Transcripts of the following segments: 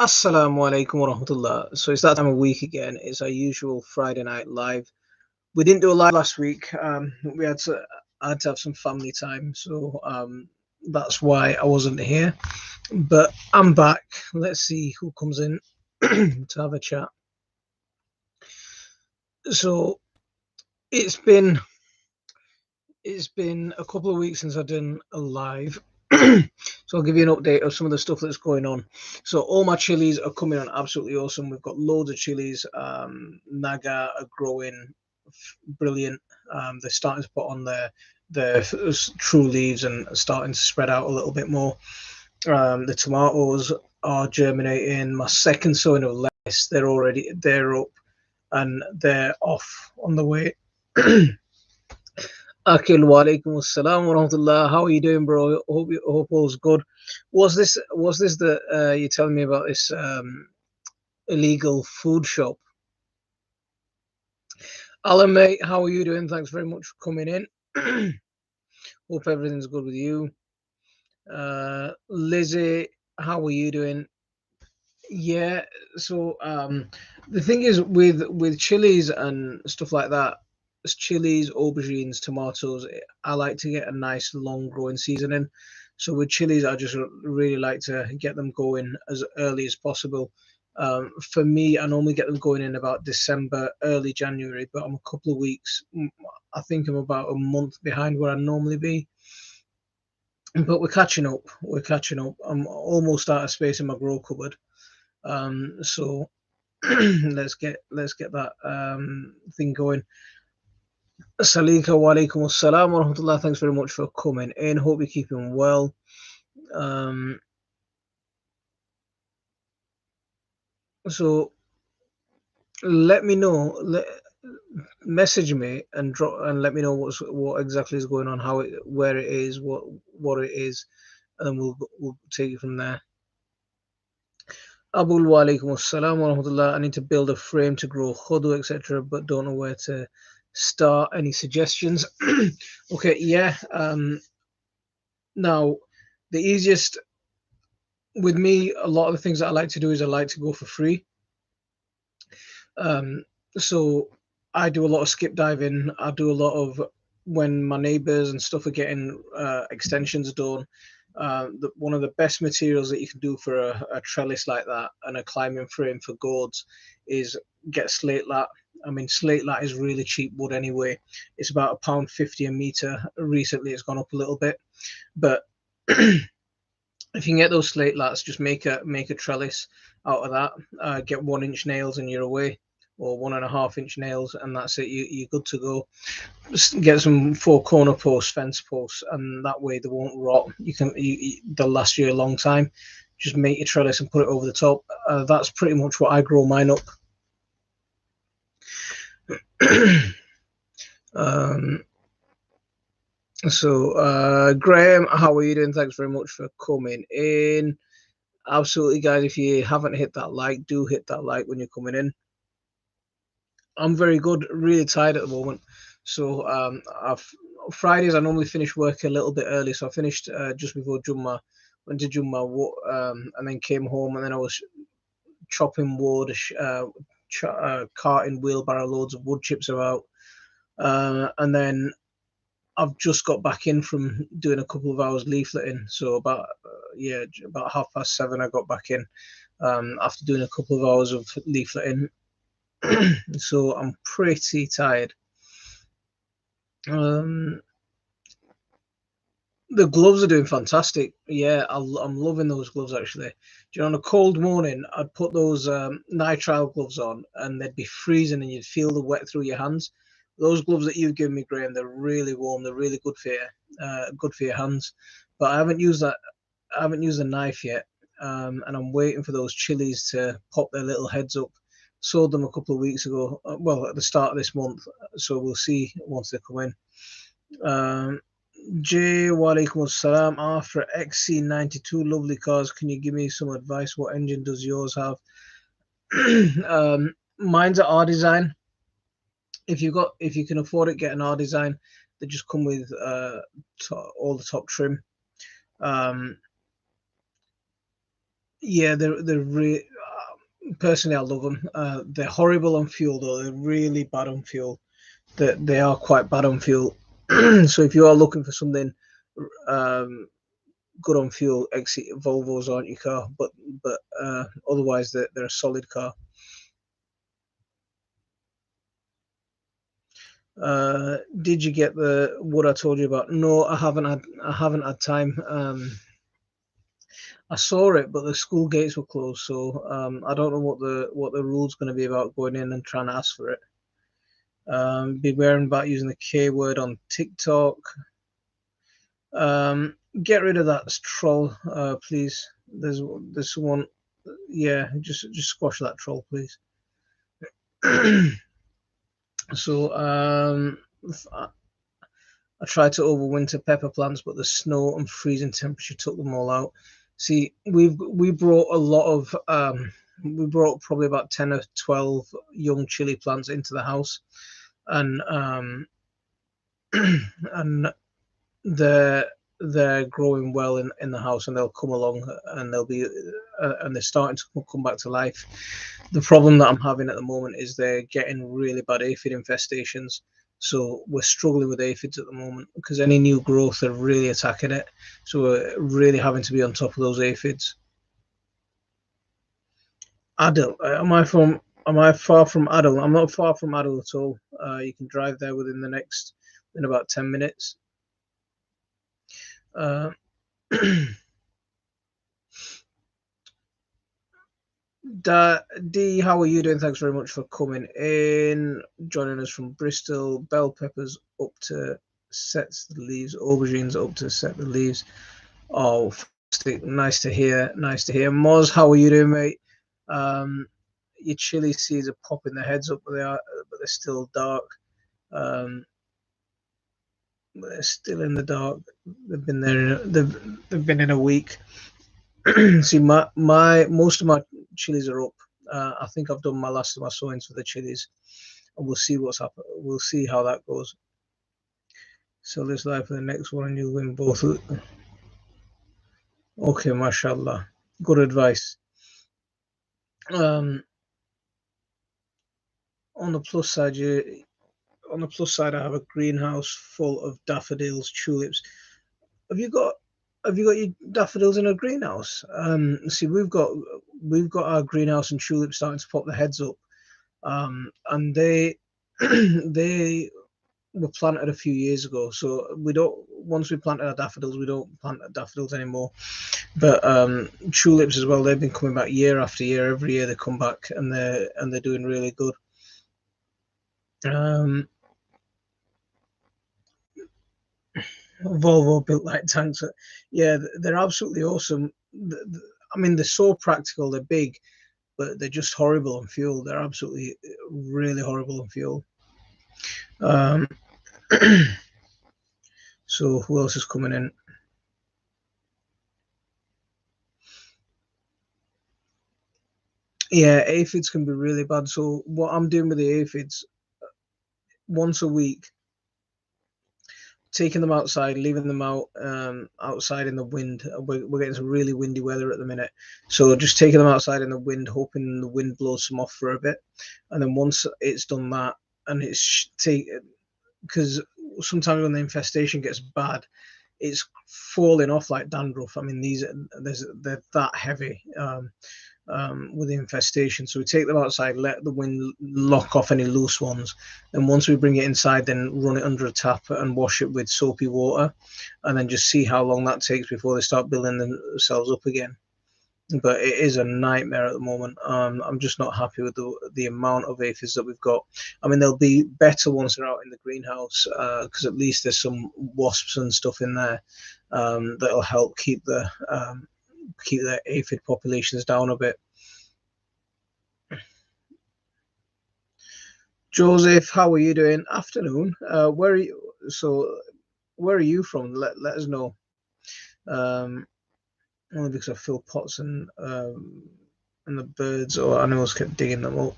Assalamu alaikum wa rahmatullah. So it's that time of week again. It's our usual Friday night live. We didn't do a live last week. I had to have some family time, so that's why I wasn't here. But I'm back. Let's see who comes in to have a chat. So it's been it's been a couple of weeks since I've done a live. So I'll give you an update of some of the stuff that's going on. So all my chilies are coming on absolutely awesome. We've got loads of chilies. Naga are growing brilliant. They're starting to put on their true leaves and starting to spread out a little bit more. The tomatoes are germinating. My second sowing of lettuce, they're up and they're off on the way. Akil, walaikum assalam wa rahmatullah. How are you doing, bro? Hope all's good. Was this the you telling me about this illegal food shop? Alan, mate, how are you doing? Thanks very much for coming in. Hope everything's good with you. Lizzie, how are you doing? Yeah, so the thing is with chilies and stuff like that, it's chilies, aubergines, tomatoes, I like to get a nice long growing season in. So with chilies, I just really like to get them going as early as possible. For me, I normally get them going in about December, early January, but I'm a couple of weeks. I think I'm about a month behind where I normally be. But we're catching up. We're catching up. I'm almost out of space in my grow cupboard. So let's get that thing going. Salika wa alaikum assalam wa rahmatullah. Thanks very much for coming in. Hope you're keeping well. Um, so let me know. Message me and drop and let me know what exactly is going on, where it is, what it is, and then we'll take it from there. Abul wa alaikum assalam wa rahmatullah. I need to build a frame to grow khudu, etc., but don't know where to start. Any suggestions? Okay, yeah. Now, the easiest with me, a lot of the things that I like to do is I like to go for free. So I do a lot of skip diving. I do a lot of when my neighbors and stuff are getting extensions done. One of the best materials that you can do for a trellis like that and a climbing frame for gourds is get slate lat. I mean, slate lat is really cheap wood anyway. It's about £1.50 a meter. Recently, it's gone up a little bit, but if you can get those slate lats, just make a trellis out of that. Get 1 inch nails and you're away, or 1.5 inch nails, and that's it. You're good to go. Just get some 4 corner posts, fence posts, and that way they won't rot. They'll last you a long time. Just make your trellis and put it over the top. That's pretty much what I grow mine up. So Graham, how are you doing? Thanks very much for coming in. Absolutely, guys. If you haven't hit that like, do hit that like when you're coming in. I'm very good. Really tired at the moment. So Fridays I normally finish work a little bit early. So I finished just before Jumma, went to Jumma, and then came home, and then I was chopping wood, carting wheelbarrow loads of wood chips about, and then I've just got back in from doing a couple of hours leafleting. So about 7:30 I got back in after doing a couple of hours of leafleting. So I'm pretty tired. The gloves are doing fantastic. Yeah, I'm loving those gloves actually. Do you know, on a cold morning, I'd put those nitrile gloves on and they'd be freezing and you'd feel the wet through your hands. Those gloves that you've given me, Graham, they're really warm. They're really good for your hands. But I haven't used that. I haven't used a knife yet, and I'm waiting for those chilies to pop their little heads up. Sold them a couple of weeks ago. Well, at the start of this month. So we'll see once they come in. Jay, walaikum assalam. After XC92, lovely cars. Can you give me some advice? What engine does yours have? Mine's an R design. If you can afford it, get an R design. They just come with all the top trim. Yeah, personally, I love them. They're horrible on fuel, though. They're really bad on fuel. They are quite bad on fuel. So if you are looking for something um, good on fuel, exit Volvos aren't your car, but otherwise they're a solid car. Did you get the what I told you about? No, I haven't had time. I saw it, but the school gates were closed, so I don't know what the rule's going to be about going in and trying to ask for it. Beware about using the K word on TikTok. Get rid of that troll, please. There's one. Yeah, just squash that troll, please. So I tried to overwinter pepper plants, but the snow and freezing temperature took them all out. See, we brought a lot of we brought probably about 10 or 12 young chili plants into the house, and and they're they're growing well in the house, and they'll come along and they'll be and they're starting to come back to life. The problem that I'm having at the moment is they're getting really bad aphid infestations. So we're struggling with aphids at the moment because any new growth are really attacking it. So we're really having to be on top of those aphids. Adult, am I far from Adult? I'm not far from Adult at all. You can drive there in about 10 minutes. Uh, D, how are you doing? Thanks very much for coming in, joining us from Bristol. Bell peppers up to sets the leaves, aubergines up to set the leaves. Oh, fantastic. Nice to hear. Nice to hear. Moz, how are you doing, mate? Your chili seeds are popping their heads up, but they're still dark. They're still in the dark. They've been there. They've been in a week. See, my most of my chilies are up. I think I've done my last of my sowings for the chilies, and we'll see what's happened. We'll see how that goes. So this live for the next one, and you'll win both. Okay, mashallah, good advice. Um, on the plus side, I have a greenhouse full of daffodils, tulips. Have you got your daffodils in a greenhouse? See, we've got our greenhouse and tulips starting to pop their heads up. And they they were planted a few years ago. So we don't once we planted our daffodils, we don't plant daffodils anymore. But tulips as well, they've been coming back year after year. Every year they come back, and they're doing really good. Um, Volvo built light tanks. Yeah, they're absolutely awesome. I mean, they're so practical. They're big, but they're just horrible on fuel. They're absolutely really horrible on fuel. Um, so who else is coming in? Yeah, aphids can be really bad. So what I'm doing with the aphids, once a week, taking them outside, leaving them outside in the wind. We're getting some really windy weather at the minute, so just taking them outside in the wind, hoping the wind blows them off for a bit, and then once it's done that, and it's take because sometimes when the infestation gets bad, it's falling off like dandruff. I mean, they're that heavy. With the infestation. So we take them outside, let the wind lock off any loose ones. And once we bring it inside, then run it under a tap and wash it with soapy water, and then just see how long that takes before they start building themselves up again. But it is a nightmare at the moment. I'm just not happy with the amount of aphids that we've got. I mean, they'll be better once they're out in the greenhouse because at least there's some wasps and stuff in there that'll help keep the aphid populations down a bit. Joseph, how are you doing? Afternoon. Where are you? So, where are you from? Let us know. Um, Only because I fill pots and the birds or animals kept digging them up.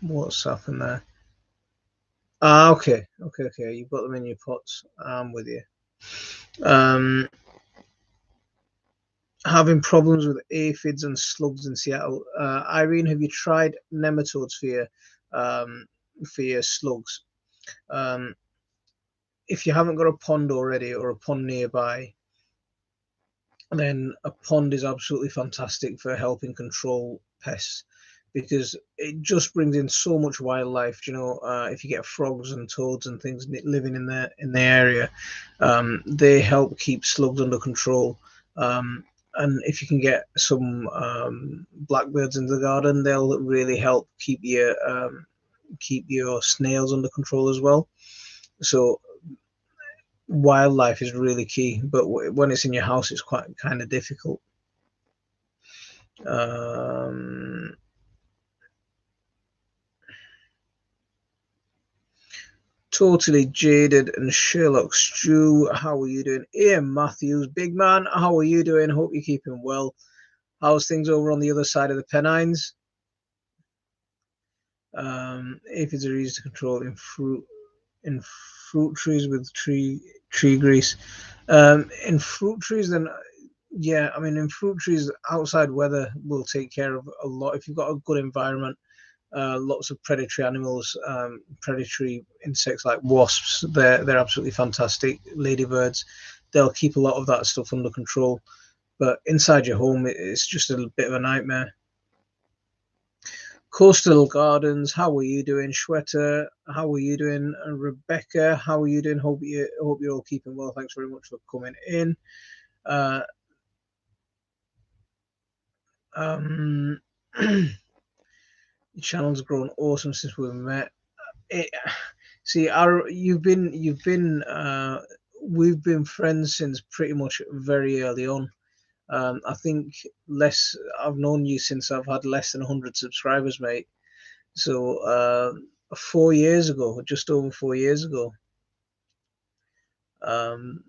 What's happened there? Ah, okay, okay, okay. You've got them in your pots. I'm with you. Um, Having problems with aphids and slugs in Seattle. Irene, have you tried nematodes for your slugs? Um, if you haven't got a pond already or a pond nearby, then a pond is absolutely fantastic for helping control pests because it just brings in so much wildlife. If you get frogs and toads and things living in the area, they help keep slugs under control. And if you can get some blackbirds in the garden, they'll really help keep your snails under control as well. So wildlife is really key, but when it's in your house, it's quite kind of difficult. Totally Jaded and Sherlock Stew, how are you doing? Ian Matthews, big man, how are you doing? Hope you're keeping well. How's things over on the other side of the Pennines? Aphids are easy to control in fruit trees with tree grease. In fruit trees, then yeah, I mean, in fruit trees, outside weather will take care of a lot. If you've got a good environment, lots of predatory animals, predatory insects like wasps, they're absolutely fantastic. Ladybirds, they'll keep a lot of that stuff under control. But inside your home, it's just a bit of a nightmare. Coastal Gardens, how are you doing? Shweta, how are you doing? And Rebecca, how are you doing? Hope you're all keeping well. Thanks very much for coming in. Your channel's grown awesome since we met. See, we've been friends since pretty much very early on. I think I've known you since I've had less than 100 subscribers, mate. So 4 years ago, just over 4 years ago. I'm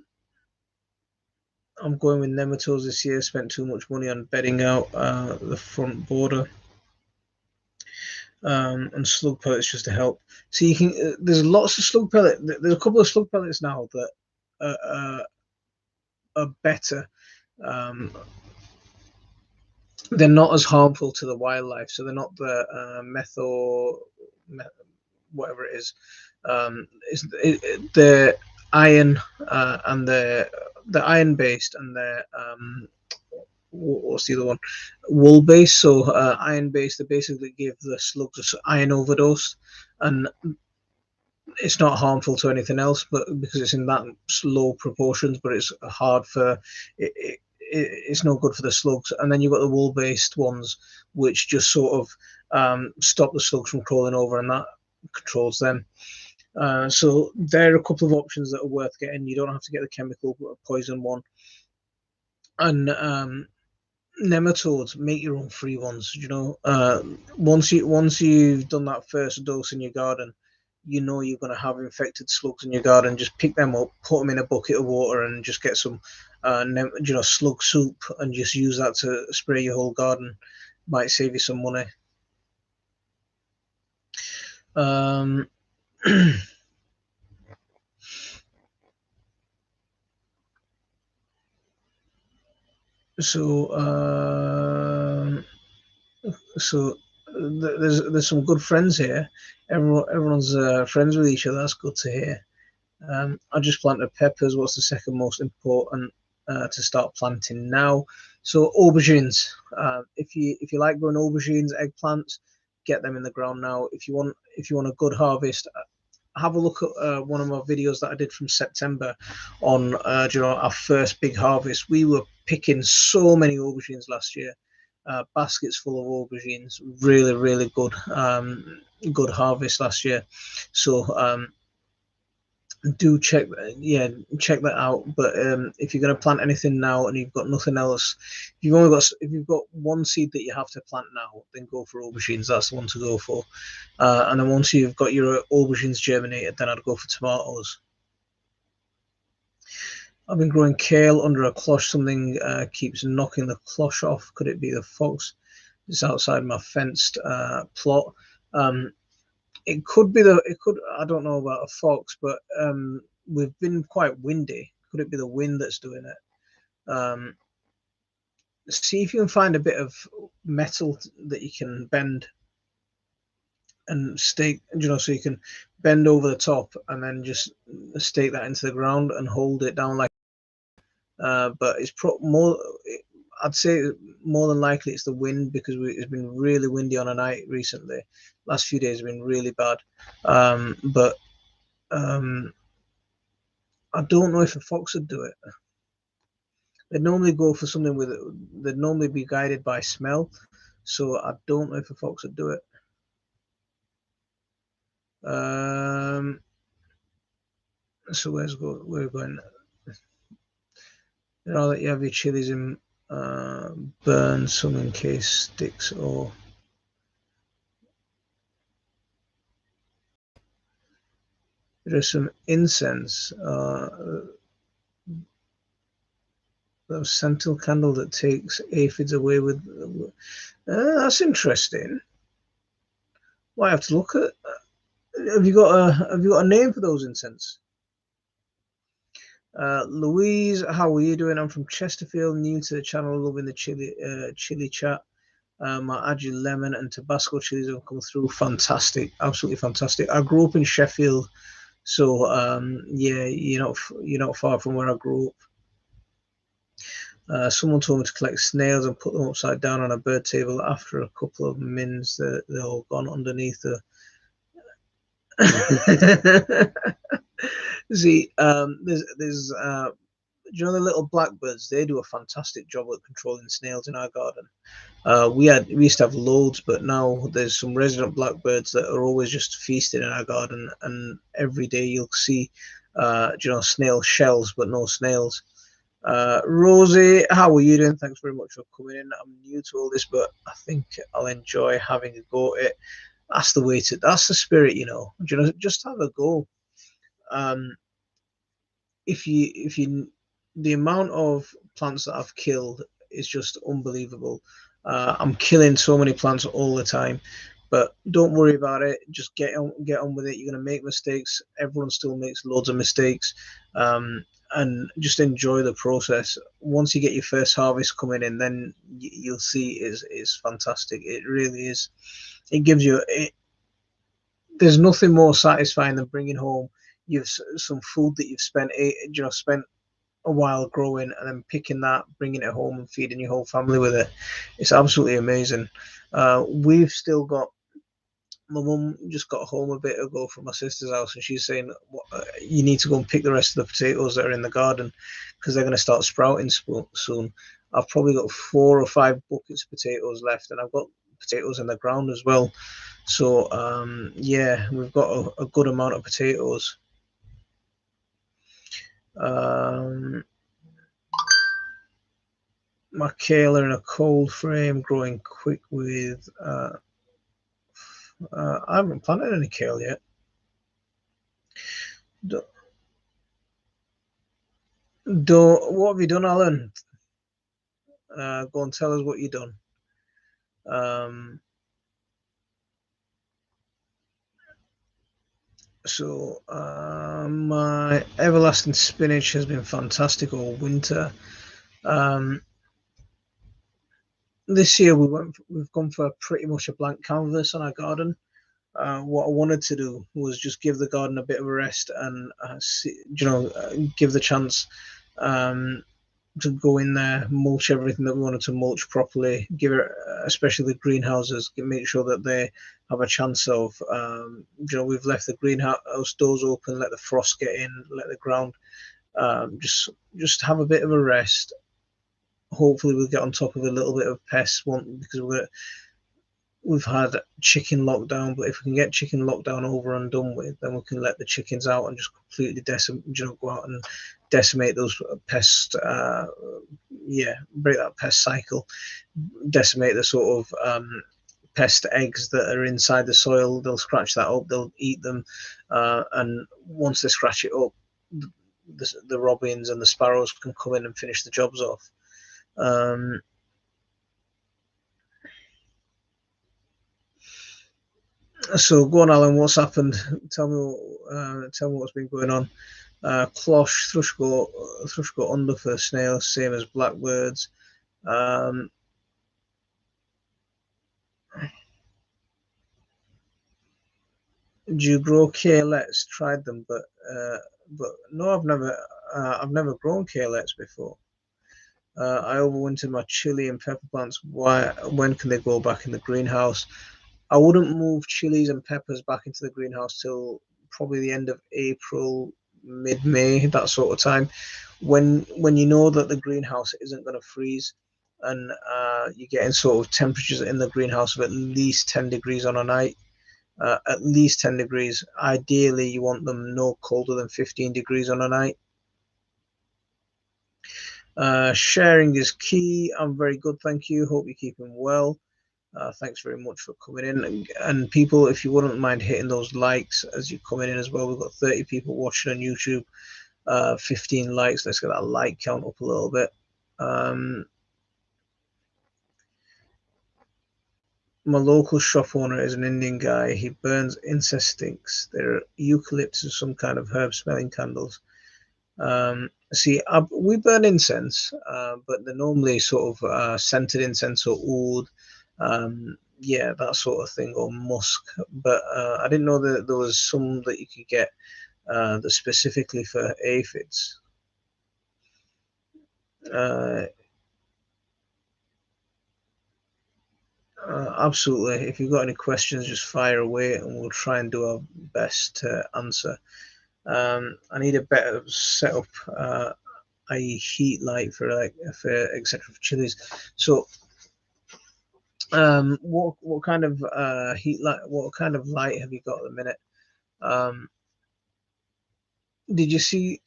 going with nematodes this year. Spent too much money on bedding out the front border. And slug pellets just to help. So you can. There's lots of slug pellet. There's a couple of slug pellets now that are better. They're not as harmful to the wildlife, so they're not the whatever it is. The iron and the iron based, and the what's the other one? Wool based. So iron based, they basically give the slugs iron overdose, and it's not harmful to anything else, but because it's in that low proportions, but it's hard for it's no good for the slugs. And then you've got the wool based ones, which just sort of stop the slugs from crawling over, and that controls them. So there are a couple of options that are worth getting. You don't have to get the chemical poison one. And nematodes, make your own free ones. Once you've done that first dose in your garden, you're going to have infected slugs in your garden. Just pick them up, put them in a bucket of water, and just get some slug soup, and just use that to spray your whole garden. Might save you some money. So there's some good friends here. Everyone's friends with each other. That's good to hear. I just planted peppers. What's the second most important to start planting now? So aubergines. If you like growing aubergines, eggplants, get them in the ground now. If you want a good harvest, have a look at one of my videos that I did from September on our first big harvest. We were picking so many aubergines last year. Baskets full of aubergines. Really, really good harvest last year. So do check that out. But if you're going to plant anything now and you've got nothing else, if you've got one seed that you have to plant now, then go for aubergines. That's the one to go for. And then once you've got your aubergines germinated, then I'd go for tomatoes. I've been growing kale under a cloche. Something keeps knocking the cloche off. Could it be the fox? It's outside my fenced plot. It could be I don't know about a fox, but we've been quite windy. Could it be the wind that's doing it? see if you can find a bit of metal that you can bend and stake, so you can bend over the top and then just stake that into the ground and hold it down like. But it's more. I'd say more than likely it's the wind, because it's been really windy on a night recently. Last few days have been really bad. But I don't know if a fox would do it. They'd normally go for something with it. They'd normally be guided by smell. So I don't know if a fox would do it. So where are we going? You know that you have your chilies in burn some in case sticks, or there's some incense. The scented candle that takes aphids away with. That's interesting. Well, I have to look at. Have you got a name for those incense? Louise, how are you doing? I'm from Chesterfield, new to the channel, loving the chili chat. I add your lemon and Tabasco chilies have come through. Fantastic, absolutely fantastic. I grew up in Sheffield, so yeah, you're not far from where I grew up. Someone told me to collect snails and put them upside down on a bird table. After a couple of mins, they're all gone underneath the. See, there's the little blackbirds. They do a fantastic job at controlling snails in our garden. We used to have loads, but now there's some resident blackbirds that are always just feasting in our garden, and every day you'll see, snail shells, but no snails. Rosie, how are you doing? Thanks very much for coming in. I'm new to all this, but I think I'll enjoy having a go at it. That's the way to. That's the spirit, just have a go. If you, the amount of plants that I've killed is just unbelievable. I'm killing so many plants all the time, but don't worry about it. Just get on with it. You're gonna make mistakes. Everyone still makes loads of mistakes, and just enjoy the process. Once you get your first harvest coming in, then you'll see is fantastic. It really is. It gives you it. There's nothing more satisfying than bringing home some food that you've spent a while growing, and then picking that, bringing it home and feeding your whole family with it. It's absolutely amazing. We've still got. My mum just got home a bit ago from my sister's house, and she's saying you need to go and pick the rest of the potatoes that are in the garden, because they're going to start sprouting soon. I've probably got 4 or 5 buckets of potatoes left, and I've got potatoes in the ground as well. So yeah, we've got a good amount of potatoes. My kale are in a cold frame, growing quick with. I haven't planted any kale yet. What have you done, Alan? Go and tell us what you've done. So my everlasting spinach has been fantastic all winter. This year we've gone for pretty much a blank canvas on our garden. What I wanted to do was just give the garden a bit of a rest and give the chance to go in there, mulch everything that we wanted to mulch properly, give it, especially the greenhouses, make sure that they have a chance of, we've left the greenhouse doors open, let the frost get in, let the ground, just have a bit of a rest. Hopefully we'll get on top of a little bit of pests, because we've had chicken lockdown, but if we can get chicken lockdown over and done with, then we can let the chickens out and just completely go out and decimate those pests. Break that pest cycle, decimate the sort of pest eggs that are inside the soil. They'll scratch that up, they'll eat them, and once they scratch it up, the robins and the sparrows can come in and finish the jobs off. So go on, Alan. What's happened? Tell me what's been going on. Cloche, thrush go under for snails, same as blackbirds. Um, do you grow kales? Tried them, but no, I've never grown kales before. I overwintered my chili and pepper plants. Why? When can they go back in the greenhouse? I wouldn't move chilies and peppers back into the greenhouse till probably the end of April, mid-May, that sort of time. When you know that the greenhouse isn't going to freeze, and you're getting sort of temperatures in the greenhouse of at least 10 degrees on a night. At least 10 degrees. Ideally, you want them no colder than 15 degrees on a night. Sharing is key. I'm very good, thank you. Hope you're keeping well. Thanks very much for coming in. And people, if you wouldn't mind hitting those likes as you're coming in as well. We've got 30 people watching on YouTube, 15 likes. Let's get that like count up a little bit. My local shop owner is an Indian guy. He burns incense sticks. They're eucalyptus, some kind of herb smelling candles. See, we burn incense, but they're normally sort of scented incense or oud, yeah, that sort of thing, or musk. But I didn't know that there was some that you could get that specifically for aphids. Uh, Absolutely. If you've got any questions, just fire away, and we'll try and do our best to answer. I need a better setup. I.e. heat light for etc. for chilies. So what kind of heat light? What kind of light have you got at the minute? Um, did you see?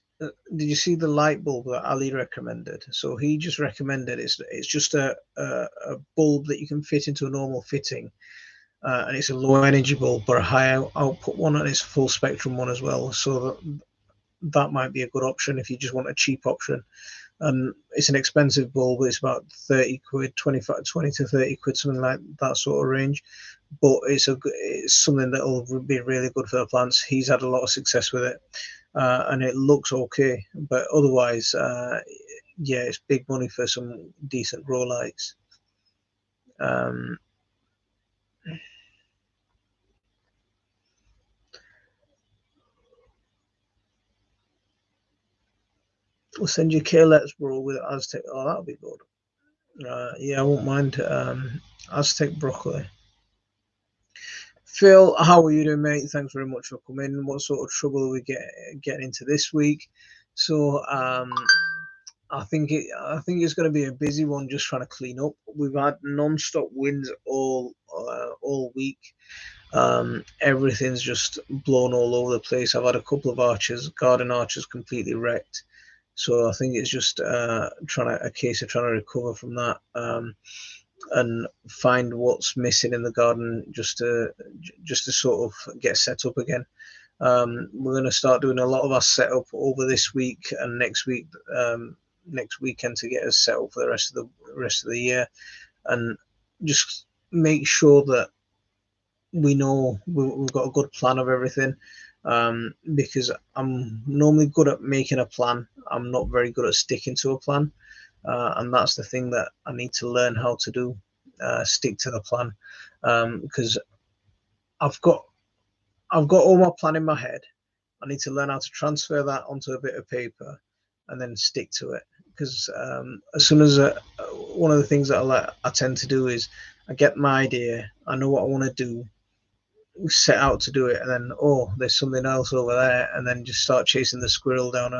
Did you see the light bulb that Ali recommended? So he just recommended it's just a bulb that you can fit into a normal fitting, and it's a low energy bulb but a high output one, and it's a full spectrum one as well. So that might be a good option if you just want a cheap option. And it's an expensive bulb. It's about 30 quid, 25, 20 to 30 quid, something like that sort of range. But it's something that will be really good for the plants. He's had a lot of success with it, and it looks okay. But otherwise, yeah, it's big money for some decent grow lights. Um, we'll send you K-Let's bro with Aztec. Oh, that'll be good. Yeah, I won't mind Aztec broccoli. Phil, how are you doing, mate? Thanks very much for coming. What sort of trouble are we getting into this week? So, I think it's going to be a busy one, just trying to clean up. We've had non-stop winds all week. Everything's just blown all over the place. I've had a couple of garden arches, completely wrecked. So I think it's just a case of trying to recover from that. And find what's missing in the garden just to sort of get set up again. We're going to start doing a lot of our setup over this week and next week, next weekend, to get us set up for the rest of the year, and just make sure that we know we've got a good plan of everything. Because I'm normally good at making a plan. I'm not very good at sticking to a plan. And that's the thing that I need to learn how to do, stick to the plan, because I've got all my plan in my head. I need to learn how to transfer that onto a bit of paper and then stick to it. Because as soon as one of the things that I tend to do is I get my idea, I know what I want to do, set out to do it, and then there's something else over there, and then just start chasing the squirrel down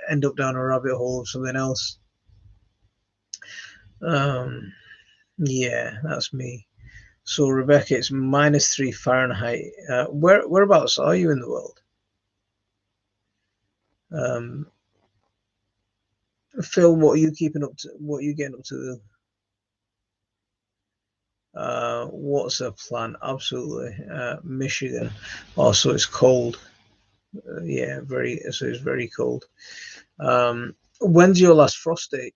end up down a rabbit hole of something else. Yeah, that's me. So Rebecca, it's -3 Fahrenheit. Whereabouts are you in the world? Um, Phil, what are you keeping up to? What are you getting up to? What's the plan? Absolutely. Michigan. Also, it's cold. Yeah, so it's very cold. When's your last frost date?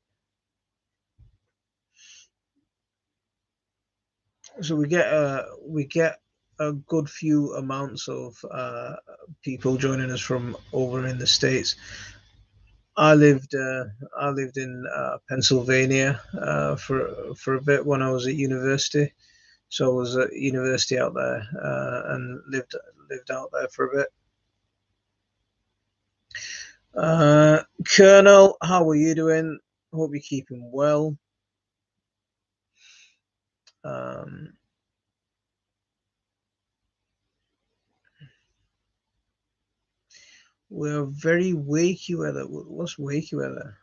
So we get a good few amounts of people joining us from over in the States. I lived in Pennsylvania for a bit when I was at university. So I was at university out there and lived out there for a bit. Colonel, how are you doing? Hope you're keeping well. Um, we're very wakey weather. What's wakey weather?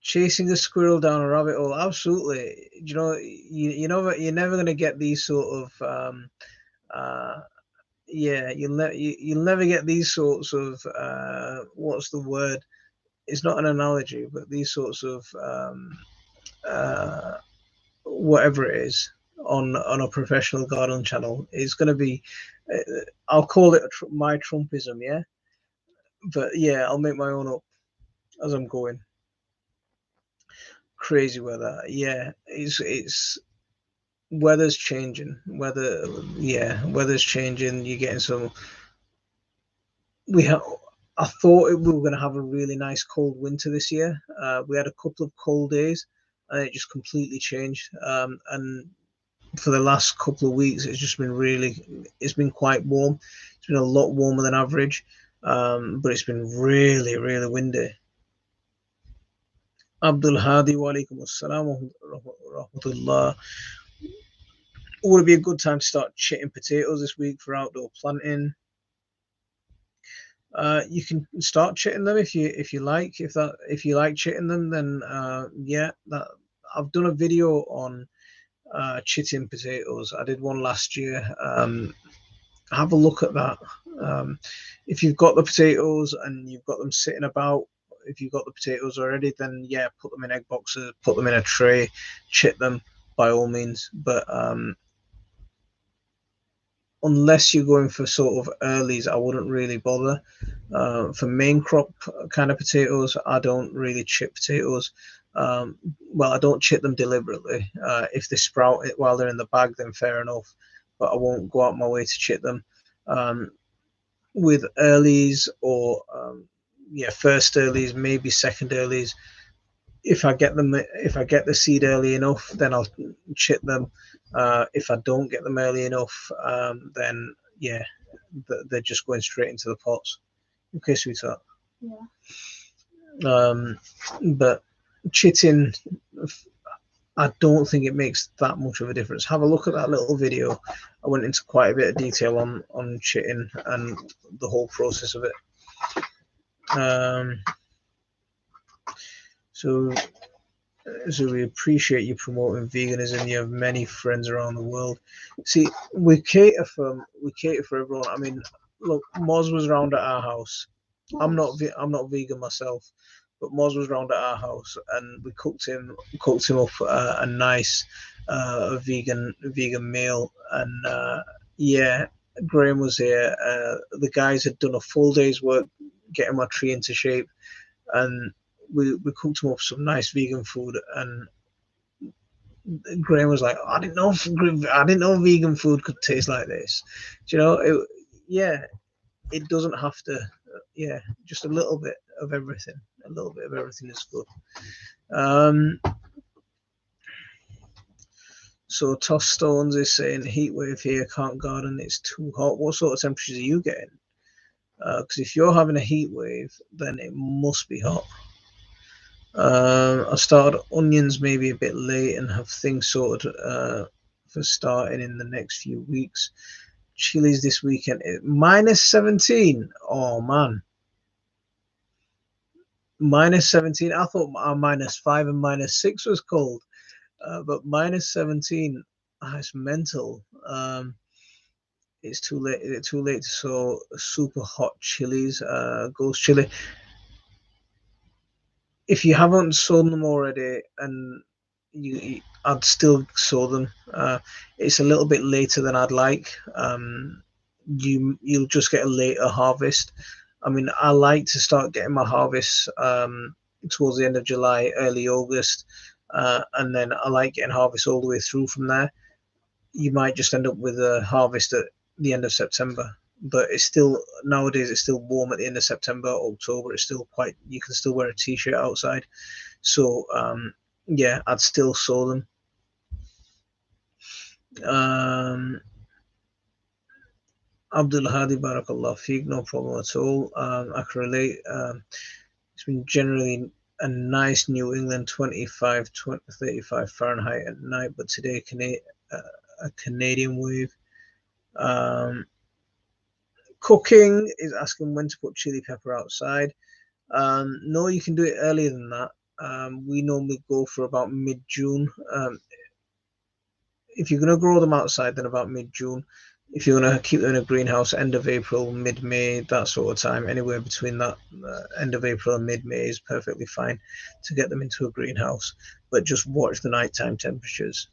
Chasing a squirrel down a rabbit hole. Absolutely. You're never gonna get these sort of uh, yeah. You'll never get these sorts of what's the word? It's not an analogy, but these sorts of uh, whatever it is on a professional garden channel. It's going to be, I'll call it my Trumpism, yeah. But yeah, I'll make my own up as I'm going. Crazy weather, yeah. It's weather's changing. Weather's changing. You're getting some. We have. I thought we were going to have a really nice cold winter this year. We had a couple of cold days, and it just completely changed. And for the last couple of weeks, it's been quite warm. It's been a lot warmer than average, but it's been really, really windy. Abdul Hadi, wa alaikum assalam wa rahmatullah. Would it be a good time to start chitting potatoes this week for outdoor planting? You can start chitting them if you like. If you like chitting them, then yeah, that I've done a video on chitting potatoes. I did one last year. Have a look at that. If you've got the potatoes and you've got them sitting about, if you've got the potatoes already, then yeah, put them in egg boxes, put them in a tray, chit them by all means. But unless you're going for sort of earlies, I wouldn't really bother. For main crop kind of potatoes, I don't really chip potatoes. Well, I don't chip them deliberately. If they sprout it while they're in the bag, then fair enough. But I won't go out my way to chip them. With earlies or yeah, first earlies, maybe second earlies. If I get the seed early enough, then I'll chip them. If I don't get them early enough, then yeah, they're just going straight into the pots. Okay, sweetheart. Yeah. But chitting, I don't think it makes that much of a difference. Have a look at that little video. I went into quite a bit of detail on chitting and the whole process of it. So we appreciate you promoting veganism. You have many friends around the world. See, we cater for everyone. I mean, look, Moz was around at our house. I'm not vegan myself, but Moz was around at our house, and we cooked him up a nice vegan meal, and yeah, Graham was here. The guys had done a full day's work getting my tree into shape, and we cooked him up some nice vegan food. And Graham was like, I didn't know vegan food could taste like this. Do you know? Yeah, it doesn't have to. Yeah, just a little bit of everything. A little bit of everything is good. So Toss Stones is saying heat wave here, can't garden, it's too hot. What sort of temperatures are you getting? Because if you're having a heat wave, then it must be hot. I started onions maybe a bit late and have things sorted for starting in the next few weeks. Chilies this weekend, minus 17. Oh man, minus 17. I thought minus 5 and minus 6 was cold, but minus 17. It's mental. It's too late. It's too late to sow super hot chilies. Ghost chili. If you haven't sown them already, and I'd still sow them. It's a little bit later than I'd like. You'll just get a later harvest. I mean, I like to start getting my harvest towards the end of July, early August, and then I like getting harvest all the way through from there. You might just end up with a harvest at the end of September. but it's still, nowadays it's still warm at the end of September, October. It's still quite, you can still wear a t-shirt outside. So yeah, I'd still sow them. Abdul Hadi, Barakallah Feek, no problem at all. I can relate. It's been generally a nice New England 25, 35 Fahrenheit at night, but today a Canadian wave. Cooking is asking when to put chili pepper outside. No, you can do it earlier than that. We normally go for about mid-June. If you're going to grow them outside, then about mid-June. If you're going to keep them in a greenhouse, end of April, mid-May, that sort of time, anywhere between that end of April and mid-May is perfectly fine to get them into a greenhouse. But just watch the nighttime temperatures.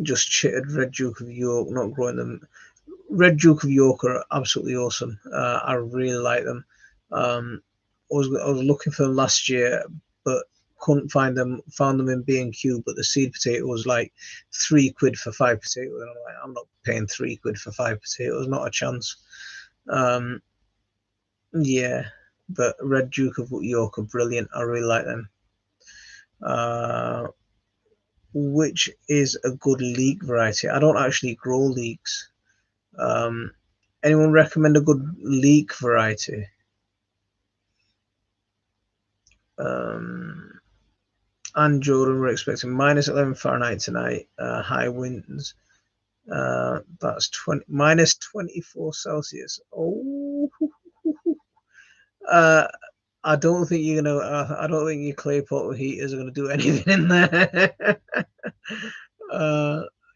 Just chittered Red Duke of York, not growing them. Red Duke of York are absolutely awesome. I really like them. I was looking for them last year, but couldn't find them. Found them in B&Q, but the seed potato was like £3 for 5 potatoes, and I'm like, I'm not paying £3 for 5 potatoes, not a chance. Yeah, but Red Duke of York are brilliant. I really like them. Which is a good leek variety? I don't actually grow leeks. Anyone recommend a good leek variety? And Jordan, we're expecting -11 Fahrenheit tonight, high winds. That's -24 Celsius. Oh, I don't think you're gonna. I don't think your clay pot heaters are gonna do anything in there.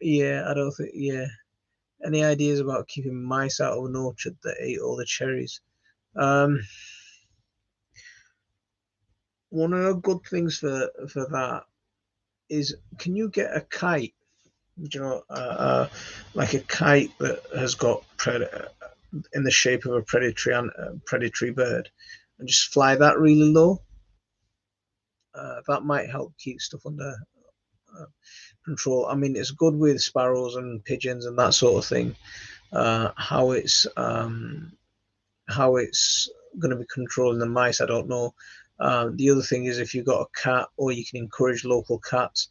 Yeah, I don't think. Yeah. Any ideas about keeping mice out of an orchard that ate all the cherries? One of the good things for that is, can you get a kite? You know, like a kite that has got in the shape of a predatory bird, and just fly that really low. That might help keep stuff under control. I mean, it's good with sparrows and pigeons and that sort of thing. How it's going to be controlling the mice, I don't know. The other thing is, if you've got a cat, or you can encourage local cats.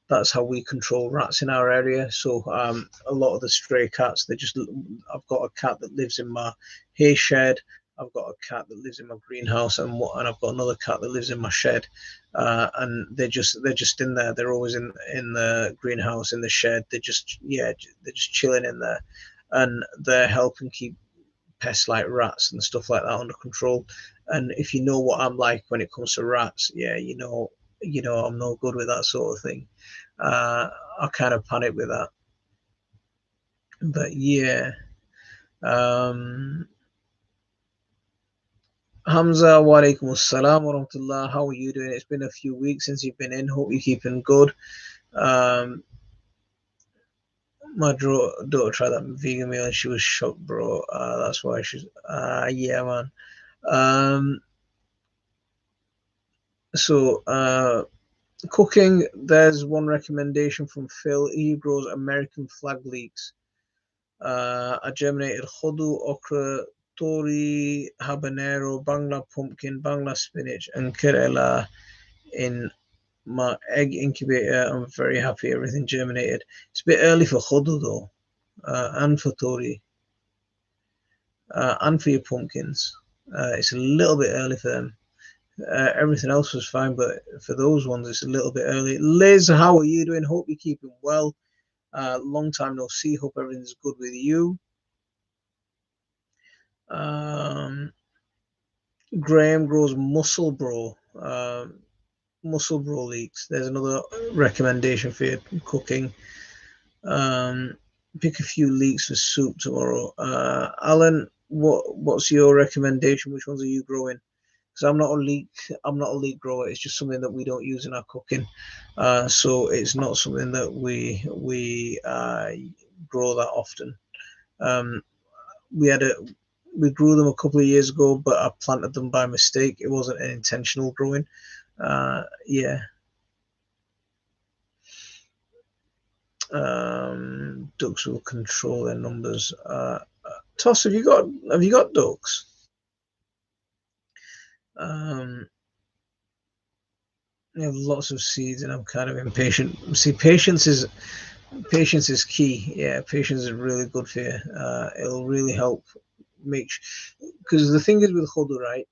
That's how we control rats in our area. So a lot of the stray cats, I've got a cat that lives in my hay shed. I've got a cat that lives in my greenhouse, and I've got another cat that lives in my shed. And they're just in there. They're always in the greenhouse, in the shed. They're just chilling in there, and they're helping keep pests like rats and stuff like that under control. And if you know what I'm like when it comes to rats, yeah, you know I'm no good with that sort of thing. I kind of panic with that. But yeah. Hamza, wa alaikum assalam wa rahmatullah. How are you doing? It's been a few weeks since you've been in. Hope you're keeping good. My daughter tried that vegan meal and she was shocked, bro. That's why she's. Yeah, man. So, cooking, there's one recommendation from Phil. He grows American flag leeks. I germinated hodu, okra, tori, habanero, Bangla pumpkin, Bangla spinach, and Kerala in my egg incubator. I'm very happy everything germinated. It's a bit early for hodu though, and for tori, and for your pumpkins. It's a little bit early for them. Everything else was fine, but for those ones, it's a little bit early. Liz, how are you doing? Hope you're keeping well. Long time no see. Hope everything's good with you. Graham grows mussel bro. Mussel bro leeks. There's another recommendation for your cooking. Pick a few leeks for soup tomorrow. Alan, what's your recommendation? Which ones are you growing? Because I'm not a leek grower. It's just something that we don't use in our cooking, so it's not something that we grow that often. We grew them a couple of years ago, but I planted them by mistake. It wasn't an intentional growing. Yeah. Ducks will control their numbers. Toss, have you got ducks? You have lots of seeds, and I'm kind of impatient. See, patience is key. Yeah, patience is really good for you. It'll really help make, because the thing is with hodl, right?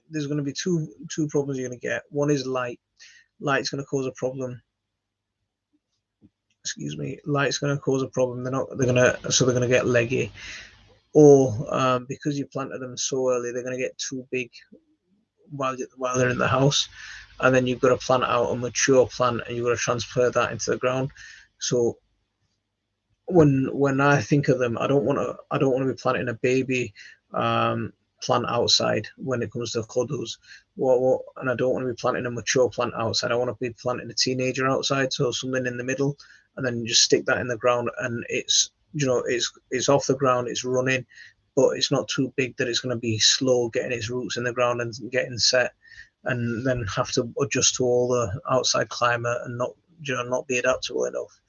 There's going to be two problems you're going to get. One is light. Light's going to cause a problem. Excuse me. Light's going to cause a problem. They're going to get leggy, or because you planted them so early, they're going to get too big while they're in the house, and then you've got to plant out a mature plant, and you've got to transfer that into the ground. So when I think of them, I don't want to be planting a baby plant outside when it comes to hodls. And I don't want to be planting a mature plant outside. I want to be planting a teenager outside, so something in the middle, and then just stick that in the ground, and it's off the ground, it's running, but it's not too big that it's going to be slow getting its roots in the ground and getting set, and then have to adjust to all the outside climate and not be adaptable enough.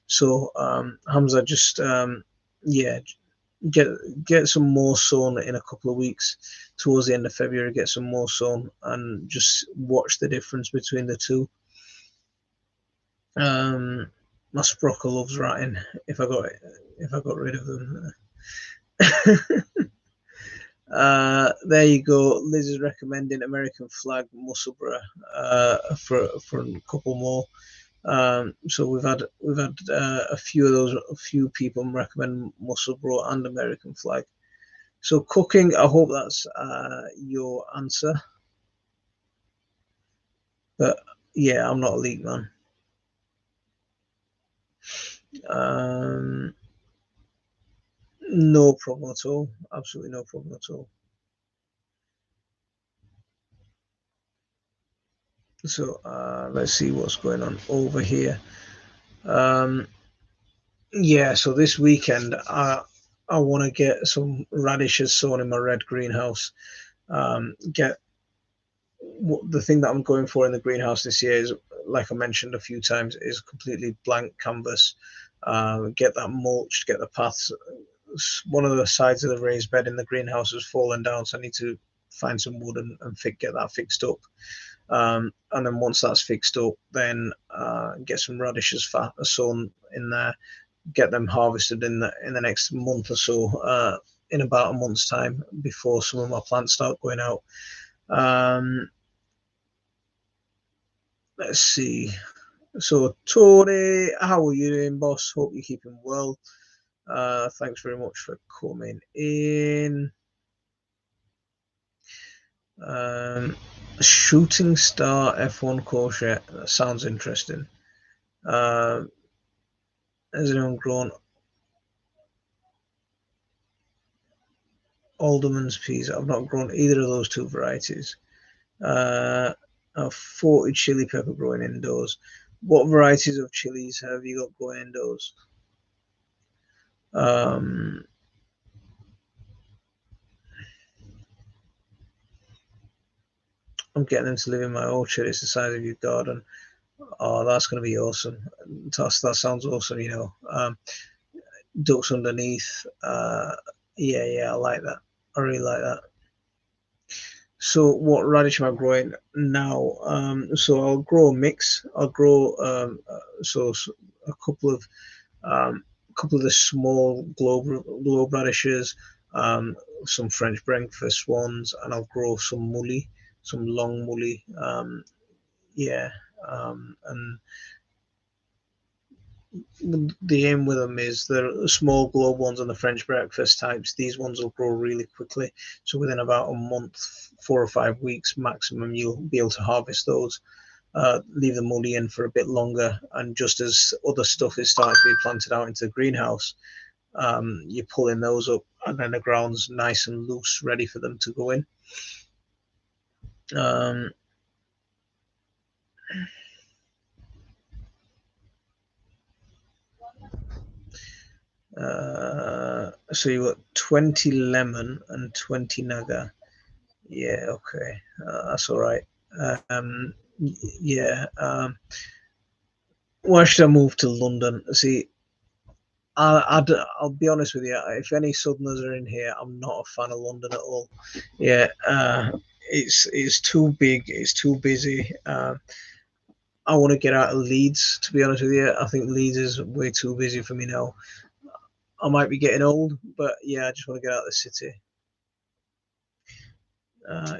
So Hamza, just yeah, get some more sown in a couple of weeks. Towards the end of February, get some more sown and just watch the difference between the two. My sprockle loves ratting. If I got rid of them. There you go. Liz is recommending American flag Musselburgh for a couple more. So we've had a few people recommend Musselburgh and American flag. So cooking, I hope that's your answer. But yeah, I'm not a leek man. No problem at all. Absolutely no problem at all. So let's see what's going on over here. Yeah, so this weekend I want to get some radishes sown in my red greenhouse. Get the thing that I'm going for in the greenhouse this year is, like I mentioned a few times, is completely blank canvas. Get that mulched, get the paths. One of the sides of the raised bed in the greenhouse has fallen down, so I need to find some wood and get that fixed up. And then once that's fixed up, then get some radishes sown in there. Get them harvested in the next month or so. In about a month's time, before some of my plants start going out. Let's see. So, Tony, how are you doing, boss? Hope you're keeping well. Thanks very much for coming in. Shooting Star F1 Corsair. That sounds interesting. Has anyone grown Alderman's peas? I've not grown either of those two varieties. 40 chili pepper growing indoors. What varieties of chilies have you got growing indoors? I'm getting them to live in my orchard. It's the size of your garden. Oh, that's going to be awesome. That sounds awesome, ducks underneath. Yeah, I like that. I really like that. So what radish am I growing now? So I'll grow a mix. I'll grow so a couple of the small globe radishes, some French breakfast ones, and I'll grow some mully, some long mully. Yeah, and the aim with them is the small globe ones and the French breakfast types. These ones will grow really quickly. So within about a month, 4 or 5 weeks maximum, you'll be able to harvest those. Leave the mully in for a bit longer, and just as other stuff is starting to be planted out into the greenhouse, you're pulling those up, and then the ground's nice and loose, ready for them to go in. So you got 20 lemon and 20 naga. Yeah, okay, that's all right. Yeah. Why should I move to London? See, I'll be honest with you. If any Southerners are in here, I'm not a fan of London at all. Yeah, it's too big. It's too busy. I want to get out of Leeds. To be honest with you, I think Leeds is way too busy for me now. I might be getting old, but yeah, I just want to get out of the city.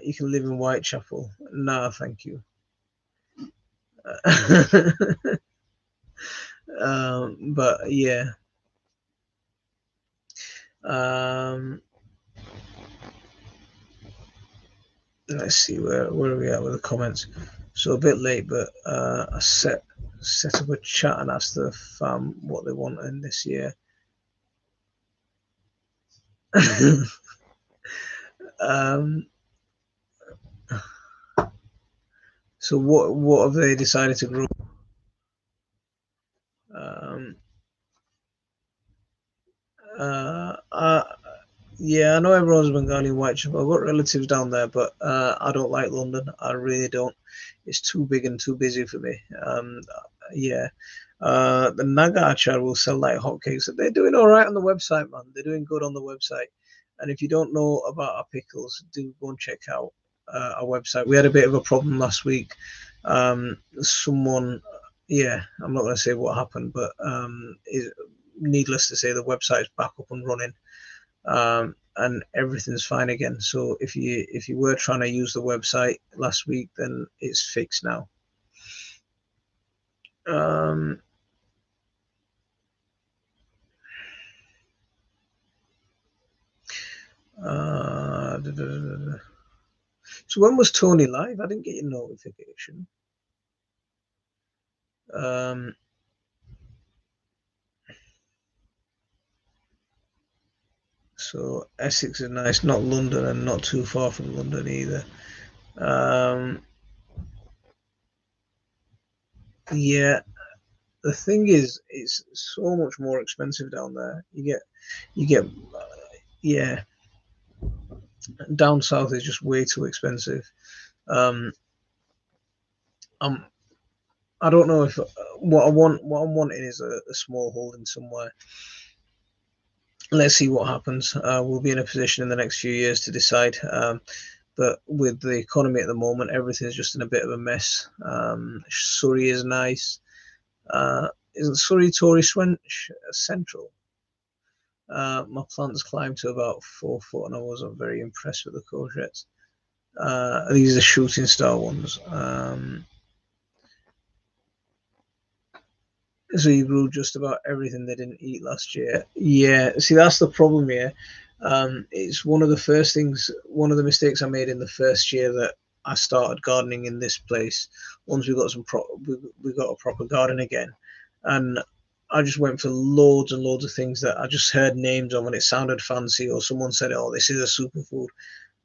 You can live in Whitechapel. Nah, thank you. But yeah. Um, let's see where are we at with the comments. So a bit late, but I set up a chat and asked the fam what they want in this year. um, so what have they decided to grow? Um, uh, yeah, I know everyone's Bengali in Whitechapel. I've got relatives down there, but I don't like London. I really don't. It's too big and too busy for me. Yeah. The Naga achar will sell like hotcakes. They're doing all right on the website, man. They're doing good on the website. And if you don't know about our pickles, do go and check out our website. We had a bit of a problem last week. Someone, yeah, I'm not going to say what happened, but needless to say, the website is back up and running, and everything's fine again. So if you were trying to use the website last week, then it's fixed now. Um, So when was Tony live? I didn't get your notification. Um, so Essex is nice, not London and not too far from London either. Yeah, the thing is, it's so much more expensive down there. You get, yeah, down south is just way too expensive. Um, I'm, I don't know if what I want. What I'm wanting is a small holding somewhere. Let's see what happens. We'll be in a position in the next few years to decide. But with the economy at the moment, everything's just in a bit of a mess. Surrey is nice. Isn't Surrey Tory Central? My plants climbed to about 4 foot, and I wasn't very impressed with the courgettes. These are shooting star ones. So you grew just about everything they didn't eat last year. Yeah, see, that's the problem here. It's one of the first things, one of the mistakes I made in the first year that I started gardening in this place. Once we got we got a proper garden again, and I just went for loads and loads of things that I just heard names of and it sounded fancy, or someone said, "Oh, this is a superfood."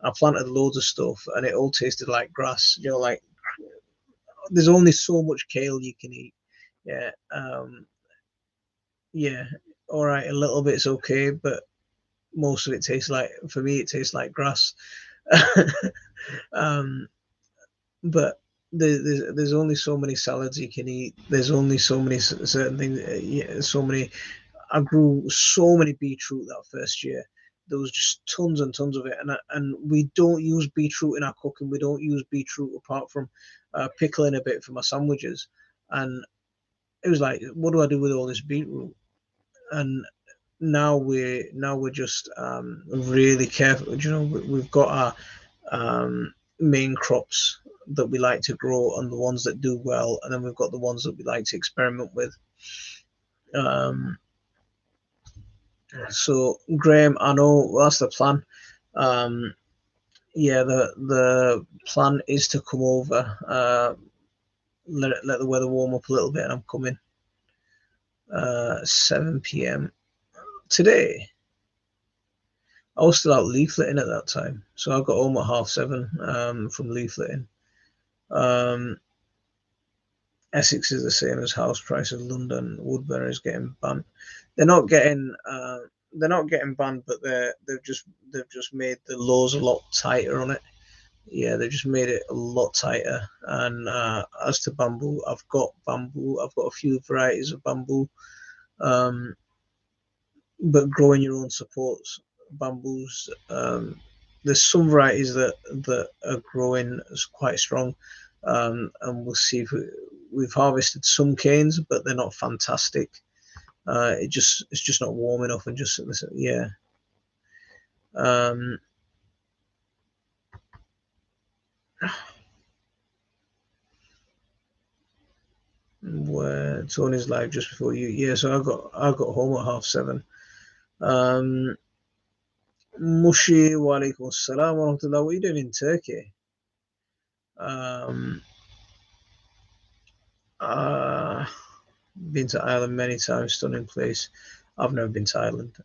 I planted loads of stuff and it all tasted like grass. You know, like there's only so much kale you can eat. Yeah. Yeah, all right, a little bit's okay, but most of it tastes like, for me, it tastes like grass. um, but there's only so many salads you can eat. There's only so many certain things. Yeah, so many. I grew so many beetroot that first year. There was just tons and tons of it, and we don't use beetroot in our cooking. We don't use beetroot apart from pickling a bit for my sandwiches. And it was like, what do I do with all this beetroot? And now we're just really careful. You know, we've got our main crops that we like to grow and the ones that do well, and then we've got the ones that we like to experiment with. Um, so Graham, I know that's the plan. Um, yeah, the plan is to come over, let the weather warm up a little bit, and I'm coming 7 p.m. today. I was still out leafleting at that time, so I got home at 7:30 from leafleting. Essex is the same as house price as London. Woodbury is getting banned. They're not getting they're not getting banned, but they've just made the laws a lot tighter on it. Yeah, they just made it a lot tighter. And as to bamboo, I've got a few varieties of bamboo. Um, but growing your own supports bamboos. There's some varieties that are growing quite strong, and we'll see if we've harvested some canes, but they're not fantastic. It's just not warm enough, and just yeah. Um, where Tony's live just before you, yeah. So I got home at 7:30. Mushi wa alaikum salam wa rahmatullah. What are you doing in Turkey? Um, uh, been to Ireland many times, stunning place. I've never been to Ireland.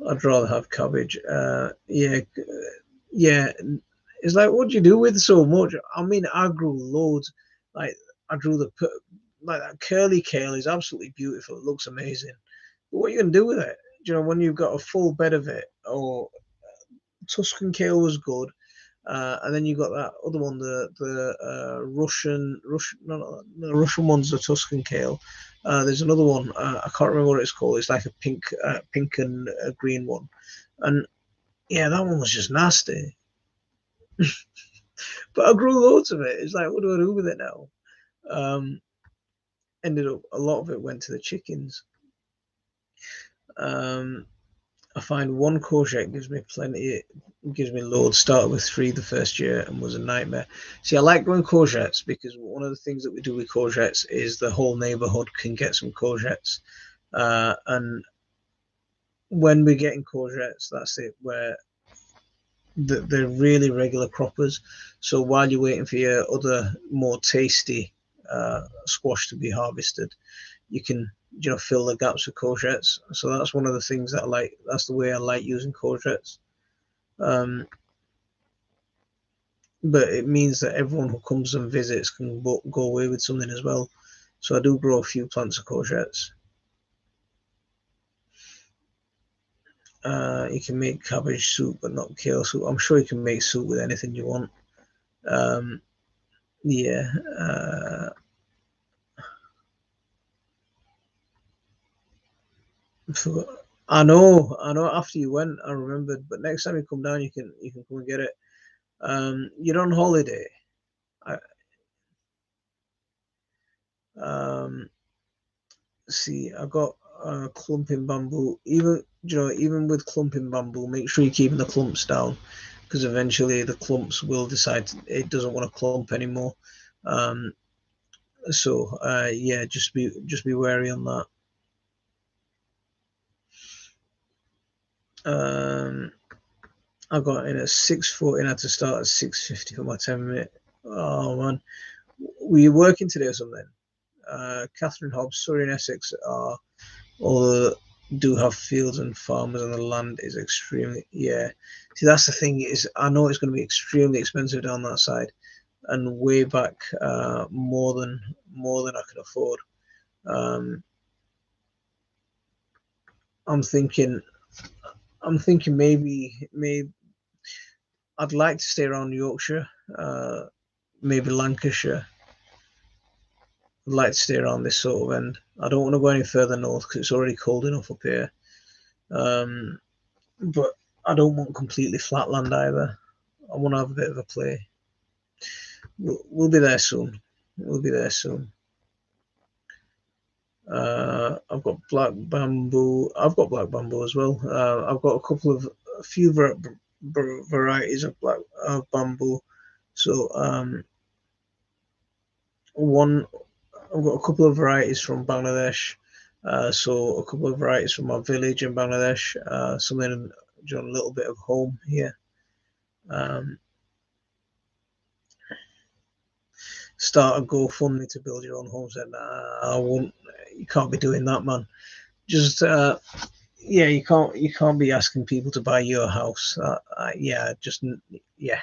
I'd rather have cabbage. Yeah. It's like, what do you do with so much? I mean, I grew loads. Like I grew like that curly kale is absolutely beautiful. It looks amazing. But what are you gonna do with it? You know, when you've got a full bed of it, or Tuscan kale was good. And then you got that other one, the Russian, no, the Russian one's the Tuscan kale. There's another one. I can't remember what it's called. It's like a pink and a green one, and yeah, that one was just nasty. But I grew loads of it. It's like, what do I do with it now? Um, Ended up a lot of it went to the chickens. Um, I find one courgette gives me plenty, gives me loads. Started with 3 the first year and was a nightmare. See, I like growing courgettes because one of the things that we do with courgettes is the whole neighborhood can get some courgettes. And when we're getting courgettes, that's it, where they're really regular croppers. So while you're waiting for your other more tasty squash to be harvested, you can fill the gaps with courgettes. So that's one of the things that I like. That's the way I like using courgettes. Um, but it means that everyone who comes and visits can go away with something as well. So I do grow a few plants of courgettes. You can make cabbage soup, but not kale soup. I'm sure you can make soup with anything you want. Um, yeah. I know. After you went, I remembered. But next time you come down, you can come and get it. You're on holiday. I, um, See, I got clumping bamboo. Even with clumping bamboo, make sure you're keeping the clumps down, because eventually the clumps will decide it doesn't want to clump anymore. Um, so yeah, just be wary on that. Um, I got in at 6:40 and had to start at 6:50 for my 10 minute. Oh man, were you working today or something? Catherine Hobbs, Surrey and Essex are all do have fields and farmers, and the land is extremely, yeah. See, that's the thing, is I know it's going to be extremely expensive down that side, and way back, more than I can afford. Um, I'm thinking maybe I'd like to stay around Yorkshire, maybe Lancashire. I'd like to stay around this sort of end. I don't want to go any further north because it's already cold enough up here. Um, but I don't want completely flat land either. I want to have a bit of a play. We'll be there soon. We'll be there soon. I've got black bamboo. I've got black bamboo as well. I've got a few varieties of black bamboo. So one, I've got a couple of varieties from Bangladesh. So a couple of varieties from my village in Bangladesh. Something, a little bit of home here. Um, Start a GoFundMe to build your own homestead. Nah, I won't. You can't be doing that, man. Just yeah, you can't be asking people to buy your house. Yeah, just yeah.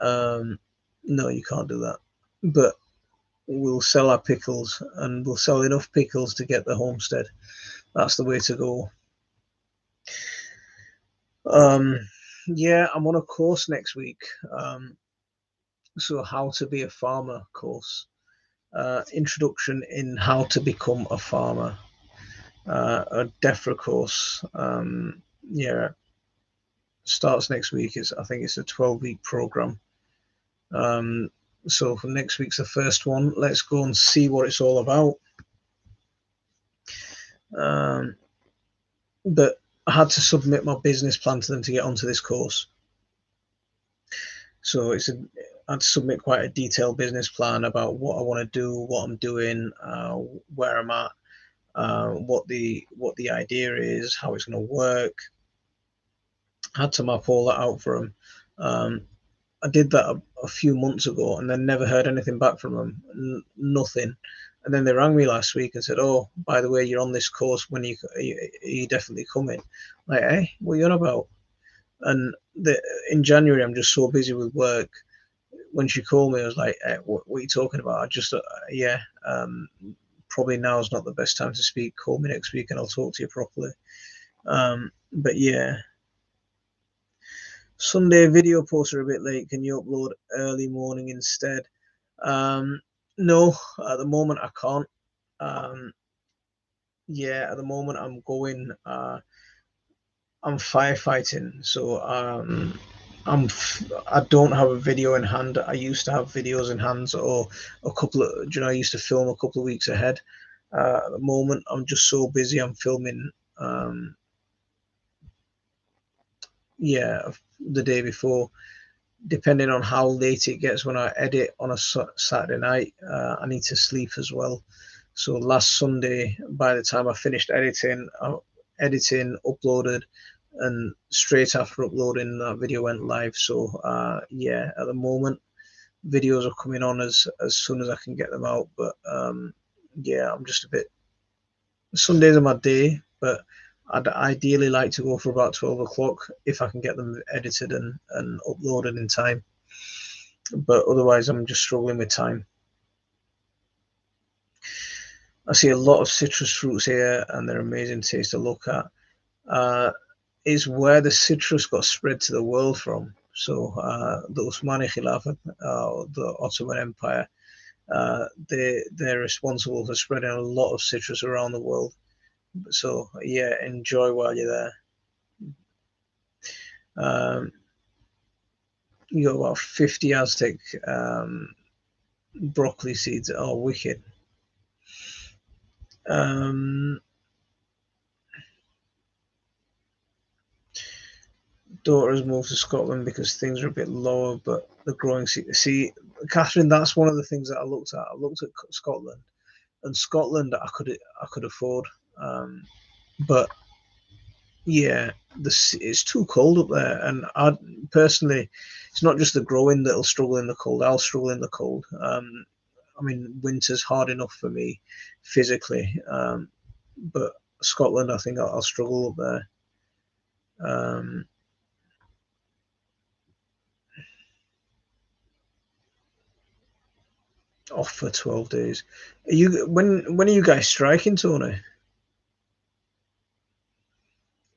Um, no, you can't do that. But we'll sell our pickles, and we'll sell enough pickles to get the homestead. That's the way to go. Um, yeah, I'm on a course next week. So how to be a farmer course. Introduction in how to become a farmer. A DEFRA course. Yeah, starts next week. I think it's a 12-week program. Um, so for next week's the first one. Let's go and see what it's all about. But I had to submit my business plan to them to get onto this course. So I had to submit quite a detailed business plan about what I want to do, what I'm doing, where I'm at, what the idea is, how it's going to work. I had to map all that out for them. I did that a few months ago and then never heard anything back from them. Nothing. And then they rang me last week and said, "Oh, by the way, you're on this course. When are you definitely coming?" Like, hey, what are you on about? And in January, I'm just so busy with work. When she called me, I was like, hey, what are you talking about? I just, yeah, probably now is not the best time to speak. Call me next week and I'll talk to you properly. But yeah, Sunday video posts are a bit late. Can you upload early morning instead? No, at the moment I can't. Um, yeah, at the moment I'm going. I'm firefighting, so I don't have a video in hand. I used to have videos in hand, or a couple of, I used to film a couple of weeks ahead. At the moment, I'm just so busy. I'm filming, yeah, the day before. Depending on how late it gets when I edit on a Saturday night, I need to sleep as well. So last Sunday, by the time I finished editing, uploaded, and straight after uploading, that video went live. So yeah, at the moment, videos are coming on as soon as I can get them out. But yeah, I'm just a bit. Sundays are my day, but I'd ideally like to go for about 12 o'clock if I can get them edited and uploaded in time. But otherwise, I'm just struggling with time. I see a lot of citrus fruits here, and they're amazing taste to look at. Is where the citrus got spread to the world from. So the Uthmani Khilafat, the Ottoman Empire, they're responsible for spreading a lot of citrus around the world. So yeah, enjoy while you're there. You got about 50 Aztec broccoli seeds. Oh, wicked. Daughter's moved to Scotland because things are a bit lower, but the growing see, Catherine, that's one of the things that I looked at. I looked at Scotland, and Scotland I could afford, but yeah, it's too cold up there, and I personally, it's not just the growing that'll struggle in the cold. I'll struggle in the cold. I mean, winter's hard enough for me physically, but Scotland, I think I'll struggle up there. Off for 12 days. Are you when are you guys striking, Tony?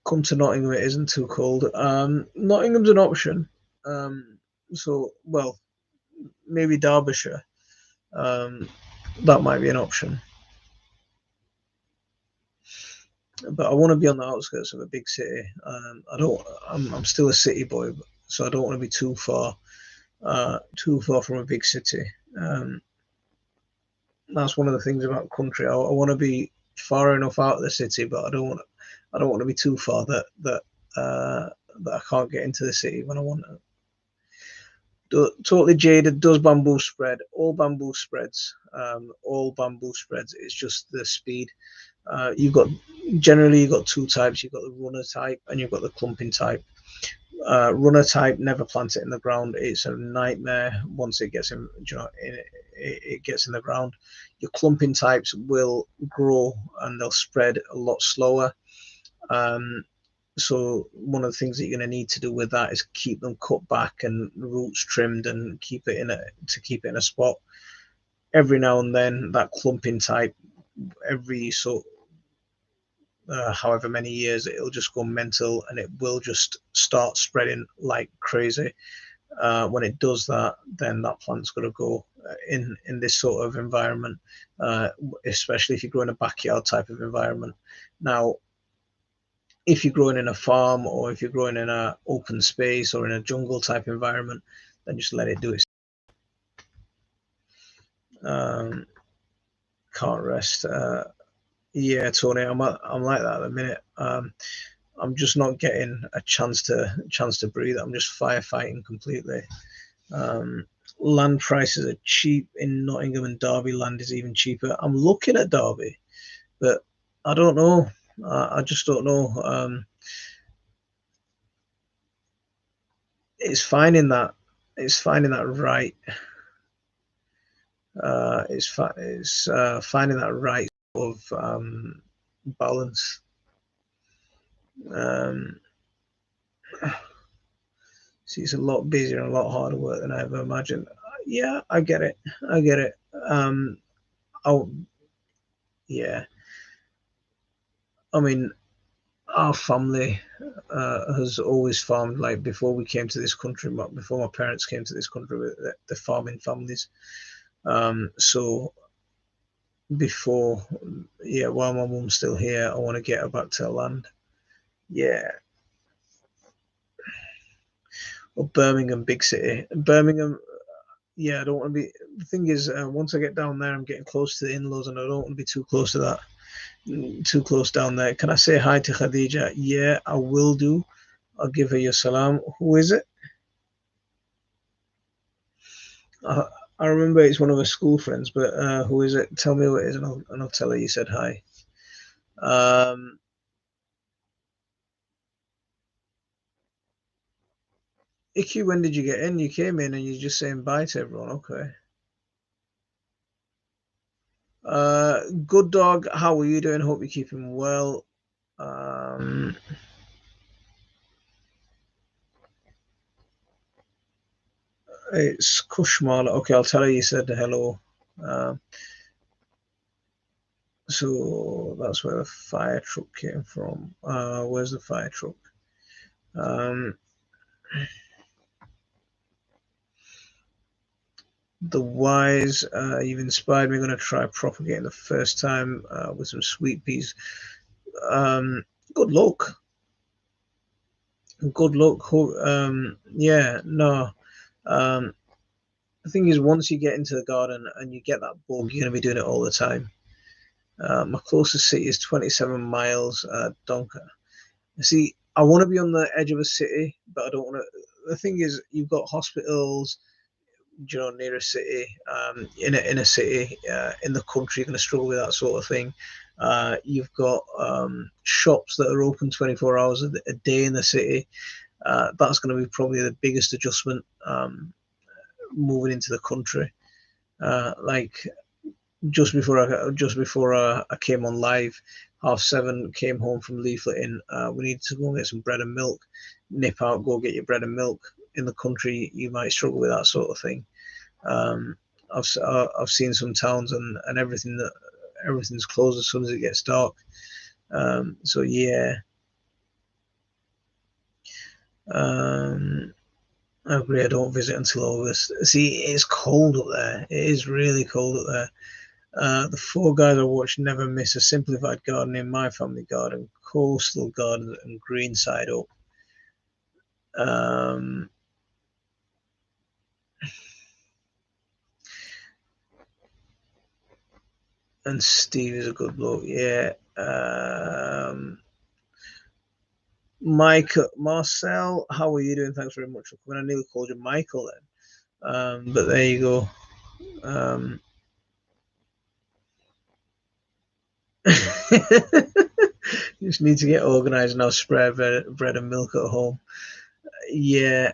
Come to Nottingham, it isn't too cold. Nottingham's an option. So well, maybe Derbyshire. Um, that might be an option. But I want to be on the outskirts of a big city. I don't. I'm still a city boy, so I don't want to be too far from a big city. That's one of the things about country. I want to be far enough out of the city, but I don't want to be too far that I can't get into the city when I want to. Totally jaded. Does bamboo spread? All bamboo spreads. All bamboo spreads. It's just the speed. You've got generally you've got two types. You've got the runner type and you've got the clumping type. Runner type, never plant it in the ground. It's a nightmare once it gets it gets in the ground. Your clumping types will grow and they'll spread a lot slower. So one of the things that you're going to need to do with that is keep them cut back and roots trimmed and keep it in a spot. Every now and then, that clumping type, every however many years, it'll just go mental and it will just start spreading like crazy. When it does that, then that plant's got to go in this sort of environment, especially if you grow in a backyard type of environment. Now, if you're growing in a farm or if you're growing in an open space or in a jungle type environment, then just let it do it. Can't rest. Yeah, Tony, I'm like that at the minute. I'm just not getting a chance to breathe. I'm just firefighting completely. Land prices are cheap in Nottingham, and Derby land is even cheaper. I'm looking at Derby, but I don't know. I just don't know. It's finding that right. It's finding that right sort of balance. See, it's a lot busier and a lot harder work than I ever imagined. Yeah, I get it. Oh, yeah. I mean, our family has always farmed. Like before we came to this country, before my parents came to this country, the farming families. So before, yeah, while my mum's still here, I want to get her back to the land. Yeah. Or Birmingham, big city. Birmingham, yeah, I don't want to be. The thing is, once I get down there, I'm getting close to the in-laws, and I don't want to be too close to that. Too close down there. Can I say hi to Khadija? Yeah, I will do. I'll give her your salam. Who is it? I remember it's one of her school friends, but who is it? Tell me who it is, and I'll tell her you said hi. Icky, when did you get in? You came in and you're just saying bye to everyone. Okay. Good dog. How are you doing? Hope you're keeping well. It's Kushmala. Okay, I'll tell her you said hello. So that's where the fire truck came from. Where's the fire truck? The wise, you've inspired me. I'm going to try propagating the first time with some sweet peas. Good luck. Good luck. Yeah, no. The thing is, once you get into the garden and you get that bug, you're going to be doing it all the time. My closest city is 27 miles, Donker. See, I want to be on the edge of a city, but I don't want to. The thing is, you've got hospitals, near a city, in a city, in the country, you're going to struggle with that sort of thing. You've got shops that are open 24 hours a day in the city. That's going to be probably the biggest adjustment moving into the country. Like just before I came on live, 7:30, came home from leafleting. We needed to go and get some bread and milk. Nip out, go get your bread and milk. In the country, you might struggle with that sort of thing. I've seen some towns and everything's closed as soon as it gets dark. So yeah. I agree. I don't visit until August. See, it's cold up there. It is really cold up there. The 4 guys I watch never miss a simplified garden in my family garden, coastal garden, and green side up. And Steve is a good bloke. Yeah. Marcel, how are you doing? Thanks very much for coming. I nearly called you Michael then. But there you go. You just need to get organised now. Spare bread and milk at home. Yeah,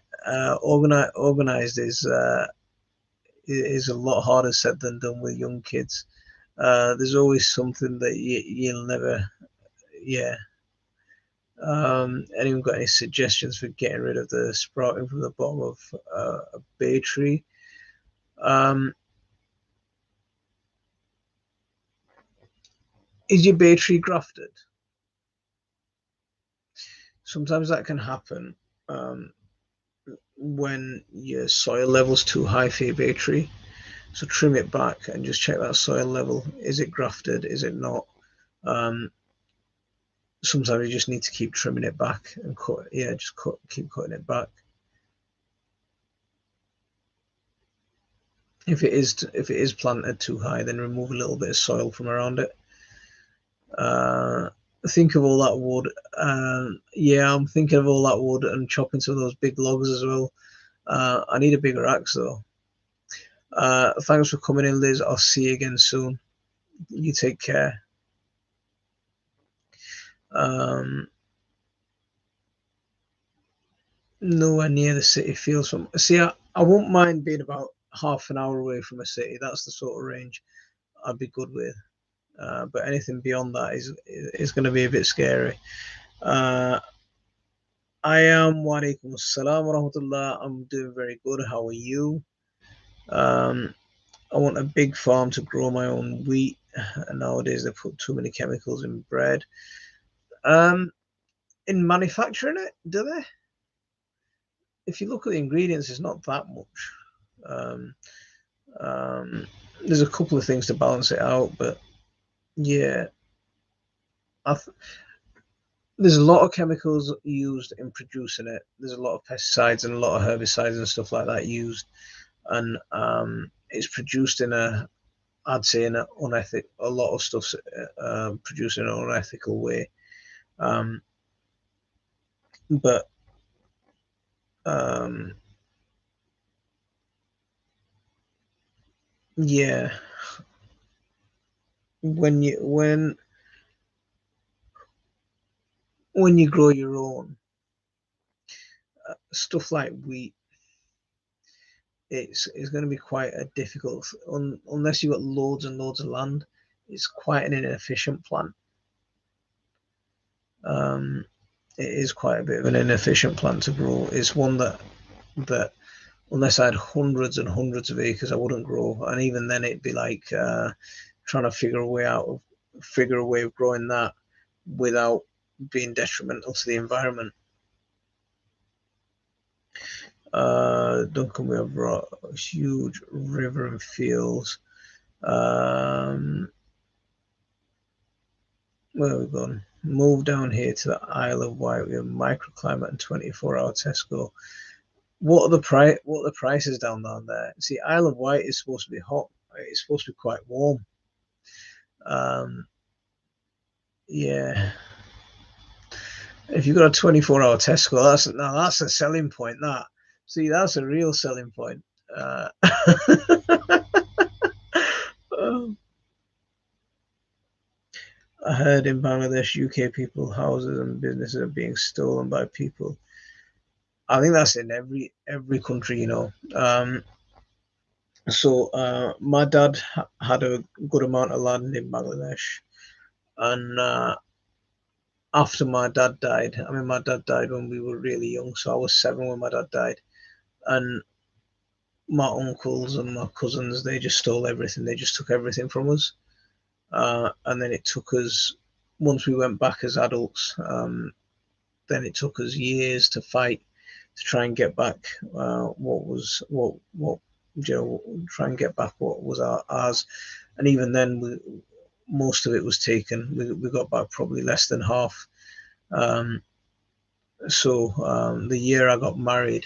organised is a lot harder said than done with young kids. There's always something that you'll never. Yeah. Anyone got any suggestions for getting rid of the sprouting from the bottom of a bay tree? Is your bay tree grafted? Sometimes that can happen when your soil level's too high for your bay tree. So trim it back and just check that soil level. Is it grafted? Is it not? Um, Sometimes you just need to keep trimming it back and cut. Yeah, just keep cutting it back. If it is planted too high, then remove a little bit of soil from around it. Think of all that wood. Yeah, I'm thinking of all that wood and chopping some of those big logs as well. I need a bigger axe though. Thanks for coming in, Liz. I'll see you again soon. You take care. Um, Nowhere near the city feels from. See, I won't mind being about half an hour away from a city. That's the sort of range I'd be good with. But anything beyond that is going to be a bit scary. I am wa alaikum assalam wa rahmatullah. I'm doing very good. How are you? Um, I want a big farm to grow my own wheat. Nowadays, they put too many chemicals in bread. Um, in manufacturing it, do they? If you look at the ingredients, it's not that much. Um, um, there's a couple of things to balance it out, but yeah, there's a lot of chemicals used in producing it. There's a lot of pesticides and a lot of herbicides and stuff like that used, and it's produced in I'd say in an unethical. A lot of stuff's produced in an unethical way. Um, but um, yeah, when you when you grow your own stuff like wheat, it's going to be quite a difficult unless you've got loads and loads of land. It's quite an inefficient plant. Um, it is quite a bit of an inefficient plant to grow. It's one that unless I had hundreds and hundreds of acres, I wouldn't grow. And even then, it'd be like trying to figure a way of growing that without being detrimental to the environment. Duncan, we have a huge river and fields. Where have we gone? Move down here to the Isle of Wight. We have microclimate and 24-hour Tesco. What are the prices down there? See, Isle of Wight is supposed to be hot. It's supposed to be quite warm. Yeah. If you've got a 24-hour Tesco, that's a selling point. That see, that's a real selling point. I heard in Bangladesh, UK people, houses and businesses are being stolen by people. I think that's in every country, you know. So my dad had a good amount of land in Bangladesh, and after my dad died, I mean, my dad died when we were really young, so I was 7 when my dad died, and my uncles and my cousins, they just stole everything. They just took everything from us, and then it took us. Once we went back as adults, then it took us years to fight to try and get back what you know, try and get back what was ours, and even then, most of it was taken. We got back probably less than half. Um, the year I got married,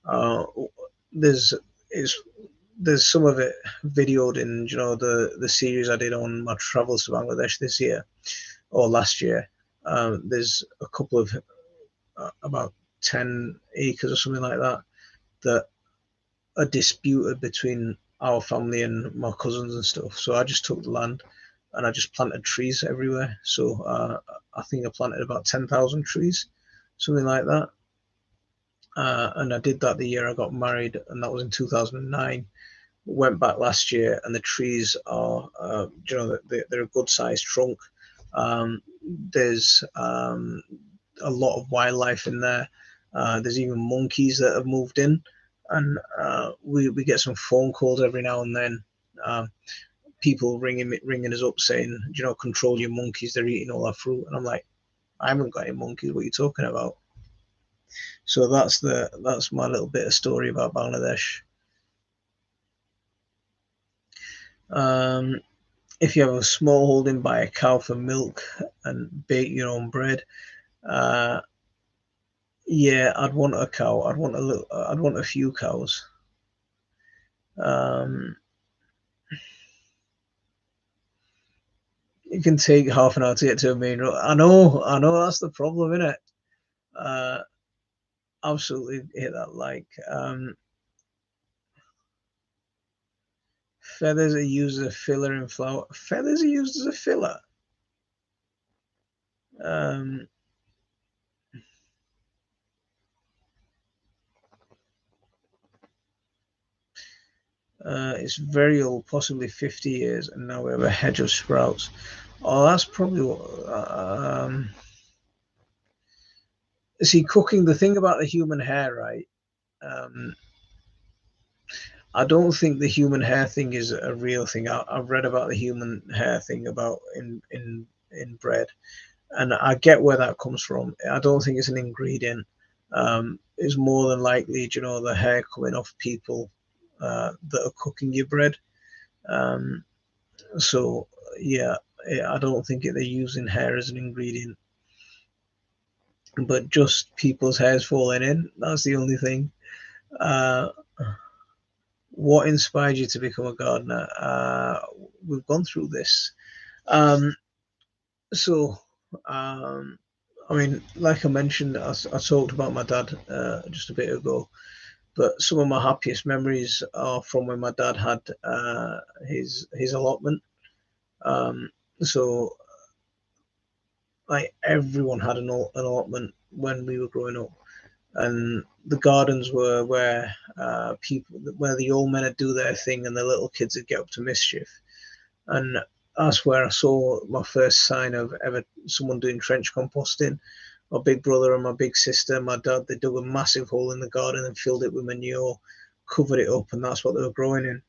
uh, there's is there's some of it videoed in the series I did on my travels to Bangladesh this year or last year. There's a couple of about 10 acres or something like that that are disputed between our family and my cousins and stuff. So I just took the land and I just planted trees everywhere. So I think I planted about 10,000 trees, something like that. And I did that the year I got married, and that was in 2009. Went back last year, and the trees are, they're a good sized trunk. There's a lot of wildlife in there. There's even monkeys that have moved in, and we get some phone calls every now and then. People ringing us up saying, control your monkeys, they're eating all our fruit. And I'm like, I haven't got any monkeys. What are you talking about? So that's my little bit of story about Bangladesh. If you have a small holding, buy a cow for milk and bake your own bread. Yeah, I'd want a cow. I'd want a few cows. It can take half an hour to get to a main road. I know that's the problem, isn't it? Absolutely hit that like. Feathers are used as a filler in flour. Feathers are used as a filler. It's very old, possibly 50 years, and now we have a hedge of sprouts. Oh, that's probably what. See, cooking, the thing about the human hair, right? I don't think the human hair thing is a real thing. I've read about the human hair thing about in bread, and I get where that comes from. I don't think it's an ingredient. It's more than likely, you know, the hair coming off people that are cooking your bread. So yeah, I don't think they're using hair as an ingredient, but just people's hairs falling in. That's the only thing. Uh, what inspired you to become a gardener? We've gone through this. Um, so, I mean, like I mentioned, I talked about my dad just a bit ago, but some of my happiest memories are from when my dad had his allotment. So, like everyone had an allotment when we were growing up, and the gardens were where where the old men would do their thing, and the little kids would get up to mischief. And that's where I saw my first sign of ever someone doing trench composting. My big brother and my big sister, my dad, they dug a massive hole in the garden and filled it with manure, covered it up, and that's what they were growing in.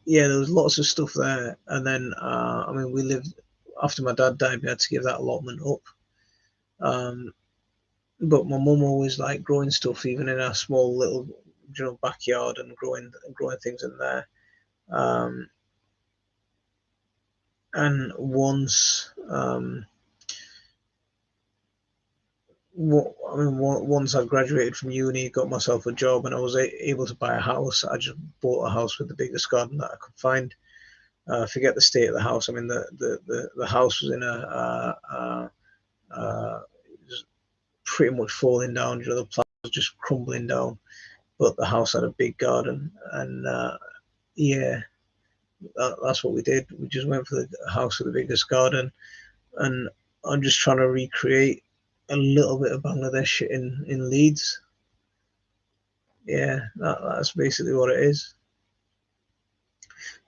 Yeah, there was lots of stuff there. And then, I mean, we lived, after my dad died, we had to give that allotment up. But my mum always liked growing stuff, even in our small little, you know, backyard, and growing things in there. Um, and once, once I graduated from uni, got myself a job, and I was able to buy a house. I just bought a house with the biggest garden that I could find. Forget the state of the house. I mean, the house was in pretty much falling down. You know, the plan was just crumbling down, but the house had a big garden, and yeah, that's what we did. We just went for the house with the biggest garden, and I'm just trying to recreate a little bit of Bangladesh in Leeds. Yeah, that's basically what it is.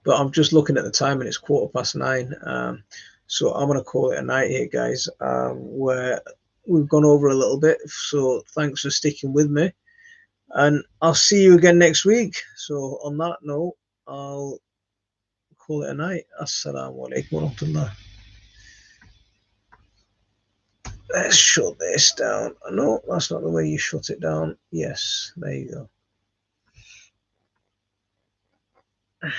But I'm just looking at the time, and it's 9:15. So I'm gonna call it a night here, guys. Where we've gone over a little bit. So thanks for sticking with me, and I'll see you again next week. So on that note, I'll call it a night. Assalamu alaikum wa rahmatullah. Let's shut this down. No, that's not the way you shut it down. Yes, there you go.